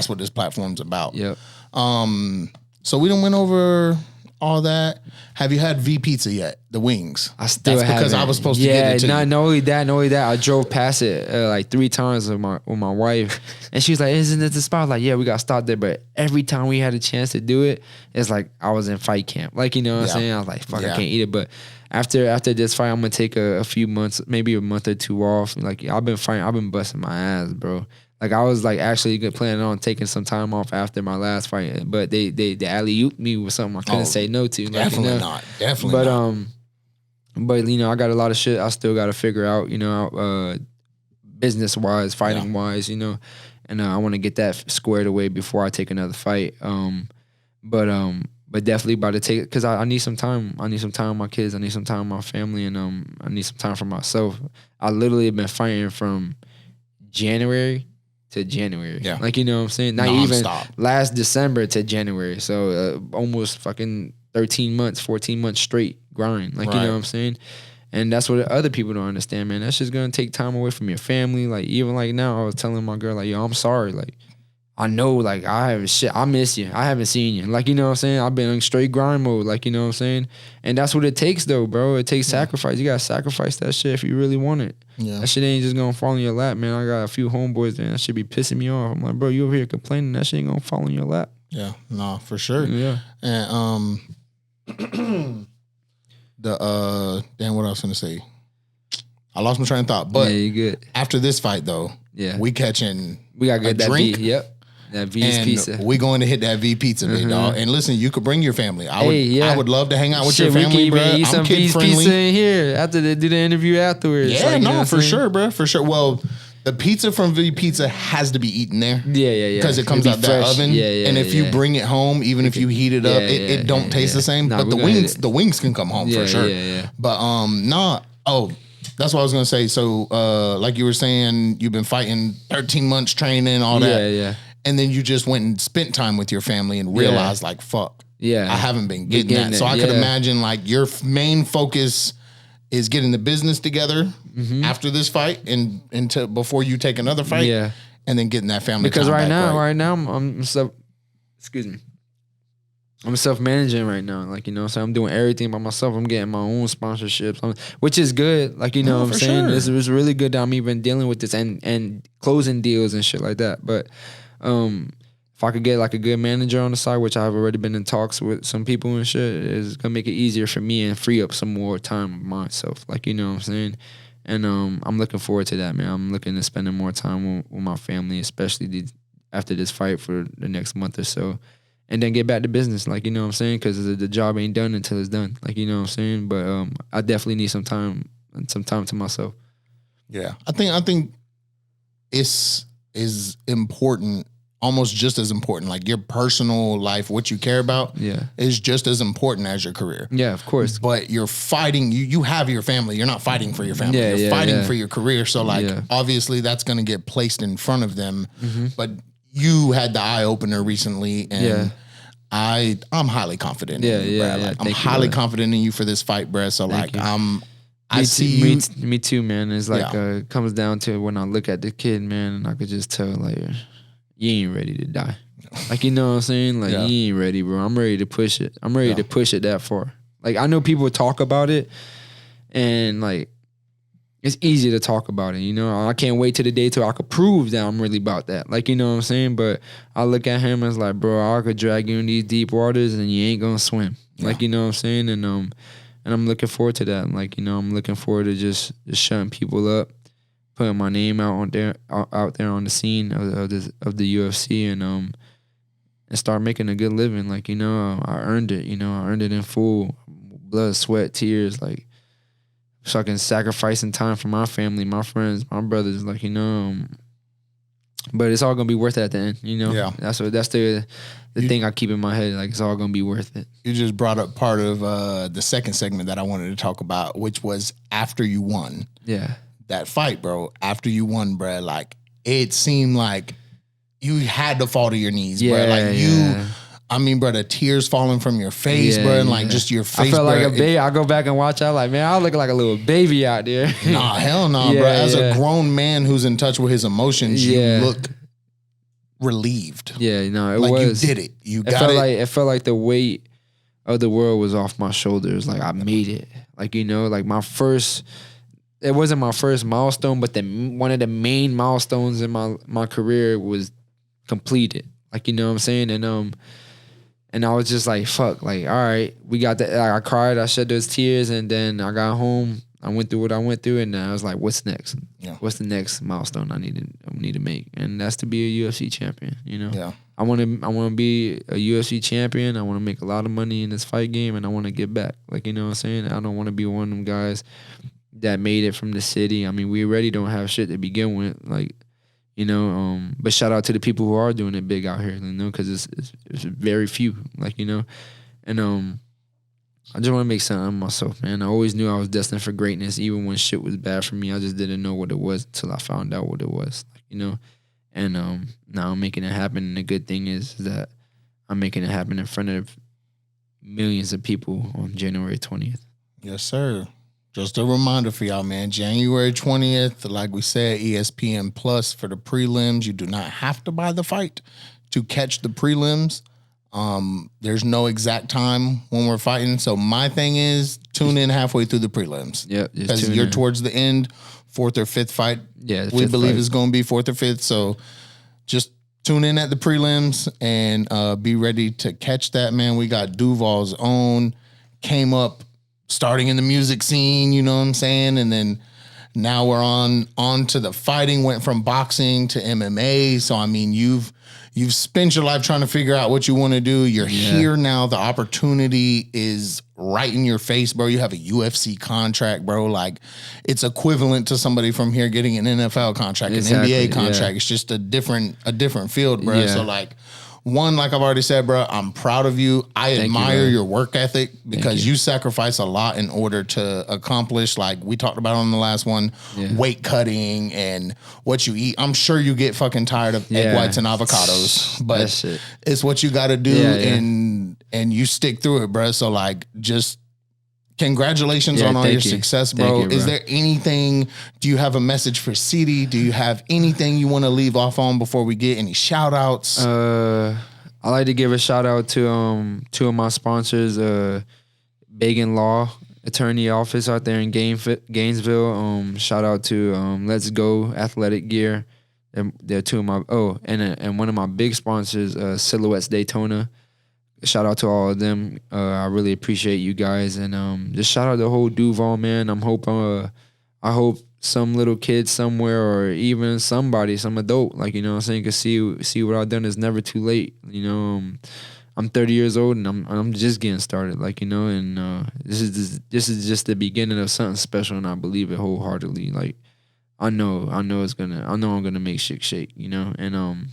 what this platform's about. Yep. So we done went over all that. Have you had V Pizza yet? The wings. I still haven't. Because I was supposed to get it to you. Not only that. I drove past it like 3 times with my wife, and she was like, "Isn't it the spot?" I was like, yeah, we got to stop there. But every time we had a chance to do it, it's like I was in fight camp. Like, you know what I'm saying? I was like, fuck, I can't eat it. But after this fight, I'm gonna take a few months, maybe a month or 2 off. Like, I've been busting my ass, bro. Like, I was like actually planning on taking some time off after my last fight, but they alley-ooped me with something I couldn't say no to. Definitely not. But you know, I got a lot of shit I still got to figure out. You know, business wise, fighting wise. You know, and I want to get that squared away before I take another fight. But definitely about to take it because I need some time. I need some time with my kids. I need some time with my family, and I need some time for myself. I literally have been fighting from January to January. Yeah. Like, you know what I'm saying? Not non-stop. Even last December to January. So almost fucking 13 months, 14 months straight grind. Like, you know what I'm saying? And that's what other people don't understand, man. That's just going to take time away from your family. Like, even like now, I was telling my girl, like, yo, I'm sorry. Like, I know, like, I miss you. I haven't seen you. Like, you know what I'm saying? I've been in straight grind mode, like, you know what I'm saying? And that's what it takes, though, bro. It takes sacrifice. You got to sacrifice that shit if you really want it. Yeah. That shit ain't just going to fall in your lap, man. I got a few homeboys, man. That shit be pissing me off. I'm like, bro, you over here complaining. That shit ain't going to fall in your lap. Yeah. No, for sure. Yeah. And damn, what I was going to say? I lost my train of thought. But yeah, you good. after this fight, though, we catching we got to get that drink. Yep. That V's and pizza. we going to hit that V pizza, big dog. And listen, you could bring your family. I would love to hang out with your family, bro. Eat some V's pizza in here after they do the interview afterwards. Yeah, like, no, for sure, bro, for sure. Well, the pizza from V Pizza has to be eaten there. Yeah. Because it comes out that oven. And if you bring it home, even if you heat it up, it don't taste the same. Nah, but the wings can come home for sure. Yeah. But that's what I was gonna say. So, like you were saying, you've been fighting 13 months training, all that. Yeah. And then you just went and spent time with your family and realized, like, fuck. Yeah. I haven't been getting that. So I could imagine, like, your main focus is getting the business together after this fight and until before you take another fight. Yeah. And then getting that family because time right now I'm self-managing right now. Like, you know what I'm saying? I'm doing everything by myself. I'm getting my own sponsorships, which is good. Like, you know what I'm saying? This was really good that I'm even dealing with this and closing deals and shit like that. But if I could get like a good manager on the side, which I've already been in talks with some people and shit, it's gonna make it easier for me and free up some more time with myself. Like, you know what I'm saying? And I'm looking forward to that, man. I'm looking to spending more time with my family, especially after this fight for the next month or so. And then get back to business, like, you know what I'm saying? Because the job ain't done until it's done, like, you know what I'm saying? But I definitely need some time to myself. Yeah, I think it's important, almost just as important. Like, your personal life, what you care about, is just as important as your career. Yeah, of course. But you're fighting. You have your family. You're not fighting for your family. You're fighting for your career. So, like, obviously, that's going to get placed in front of them. But you had the eye opener recently, and I'm highly confident in you, bro. Like, I'm highly confident in you for this fight, bro. So, like, I see you. Me too, man. It's like it comes down to when I look at the kid, man, and I could just tell, like, you ain't ready to die. Like, you know what I'm saying? Like, you ain't ready, bro. I'm ready to push it. I'm ready to push it that far. Like, I know people talk about it, and, like, it's easy to talk about it, you know? I can't wait till the day till I could prove that I'm really about that. Like, you know what I'm saying? But I look at him as like, bro, I could drag you in these deep waters and you ain't gonna swim. Like, you know what I'm saying? And I'm looking forward to that. Like, you know, I'm looking forward to just shutting people up, putting my name out there on the scene of the UFC, and start making a good living. Like, you know, I earned it. You know, I earned it in full, blood, sweat, tears. Like, fucking sacrificing time for my family, my friends, my brothers. Like, you know, but it's all gonna be worth it at the end. You know, that's the thing I keep in my head. Like, it's all gonna be worth it. You just brought up part of the second segment that I wanted to talk about, which was after you won. Yeah. That fight, bro, after you won, bro, like, it seemed like you had to fall to your knees, bro. Like, I mean, bro, the tears falling from your face, bro, and like just your face. I felt like a baby. I go back and watch out, like, man, I look like a little baby out there. Nah, hell no, bro. As a grown man who's in touch with his emotions, you look relieved. Yeah, it like was. You did it. You got it. It felt like the weight of the world was off my shoulders. Like, I made it. Like, you know, like it wasn't my first milestone, but one of the main milestones in my career was completed. Like, you know what I'm saying? And I was just like, fuck, like, all right, we got that. Like, I cried, I shed those tears, and then I got home. I went through what I went through, and then I was like, what's next? Yeah. What's the next milestone I need to make? And that's to be a UFC champion, you know? Yeah. I want to be a UFC champion. I want to make a lot of money in this fight game, and I want to get back. Like, you know what I'm saying? I don't want to be one of them guys that made it from the city. I mean, we already don't have shit to begin with. Like, you know, but shout out to the people who are doing it big out here, you know, because it's very few, like, you know, and I just want to make something of myself, man. I always knew I was destined for greatness, even when shit was bad for me. I just didn't know what it was until I found out what it was, like, you know, and now I'm making it happen. And the good thing is that I'm making it happen in front of millions of people on January 20th. Yes, sir. Just a reminder for y'all, man. January 20th, like we said, ESPN Plus for the prelims. You do not have to buy the fight to catch the prelims. There's no exact time when we're fighting. So my thing is tune in halfway through the prelims. Yeah, because you're towards the end, fourth or fifth fight. Yeah, we believe it's going to be fourth or fifth. So just tune in at the prelims and be ready to catch that, man. We got Duval's own, came up starting in the music scene, you know what I'm saying? And then now we're on to the fighting, went from boxing to MMA. So, I mean, you've spent your life trying to figure out what you want to do. You're here now. The opportunity is right in your face, bro. You have a UFC contract, bro. Like, it's equivalent to somebody from here getting an NFL contract, an NBA contract. It's just a different field, bro. Yeah. So, like, one, like I've already said, bro, I'm proud of you. I admire your work ethic because you sacrifice a lot in order to accomplish, like we talked about on the last one, weight cutting and what you eat. I'm sure you get fucking tired of egg whites and avocados, but it's what you got to do, and you stick through it, bro. So, like, just congratulations on all your success, bro. Is there anything, do you have a message for CD? Do you have anything you want to leave off on before we get any shout outs? I like to give a shout out to two of my sponsors, Bagan Law Attorney Office out there in Gainesville. Shout out to Let's Go Athletic Gear. They're two of my and one of my big sponsors, Silhouettes Daytona. Shout out to all of them. I really appreciate you guys, and just shout out the whole Duval, man. I hope some little kid somewhere, or even somebody, some adult, like, you know what I'm saying, can see what I've done. Is never too late. You know, I'm 30 years old and I'm just getting started, like, you know, and this is just the beginning of something special, and I believe it wholeheartedly. Like, I know I'm gonna make shit shake, you know, and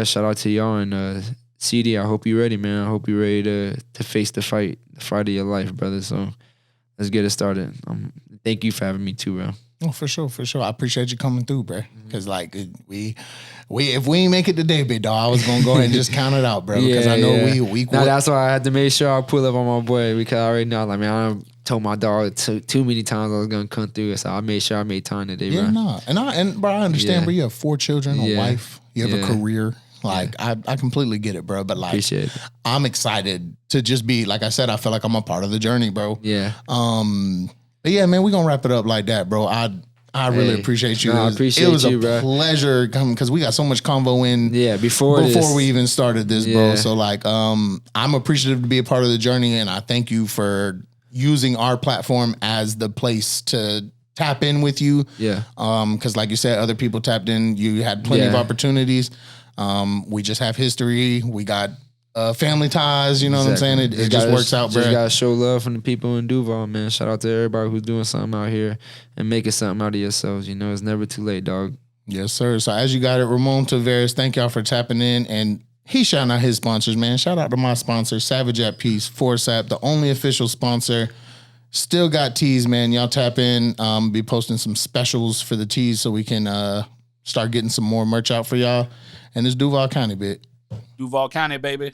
shout out to y'all, and CD, I hope you're ready, man. I hope you're ready to face the fight, the fight of your life, brother. So let's get it started. Thank you for having me too, bro. Oh, for sure. I appreciate you coming through, bro. Because like we if we ain't make it today, big dog, I was gonna go ahead and just count it out, bro. Because I know we. Now that's why I had to make sure I pull up on my boy, because I already know, like, man, I told my dog too many times I was gonna come through, so I made sure I made time today, bro. Yeah, nah, and bro, I understand, bro. You have 4 children, a wife, you have a career. Like, I completely get it, bro. But like, I'm excited to just be, like I said, I feel like I'm a part of the journey, bro. Yeah. But yeah, man, we're gonna wrap it up like that, bro. I really appreciate you. No, I appreciate it was you, a pleasure coming, because we got so much convo in before we even started this, bro. So like, I'm appreciative to be a part of the journey, and I thank you for using our platform as the place to tap in with you. Yeah. Because like you said, other people tapped in. You had plenty of opportunities. We just have history. We got family ties. You know what I'm saying? It just works out, bro. Just gotta show love from the people in Duval, man. Shout out to everybody who's doing something out here and making something out of yourselves. You know, it's never too late, dog. Yes, sir. So as you got it, Ramon Taveras, thank y'all for tapping in. And he's shouting out his sponsors, man. Shout out to my sponsor, Savage at Peace, Forsap, the only official sponsor. Still got teas, man. Y'all tap in. Be posting some specials for the teas so we can start getting some more merch out for y'all. And this Duval County bit. Duval County, baby.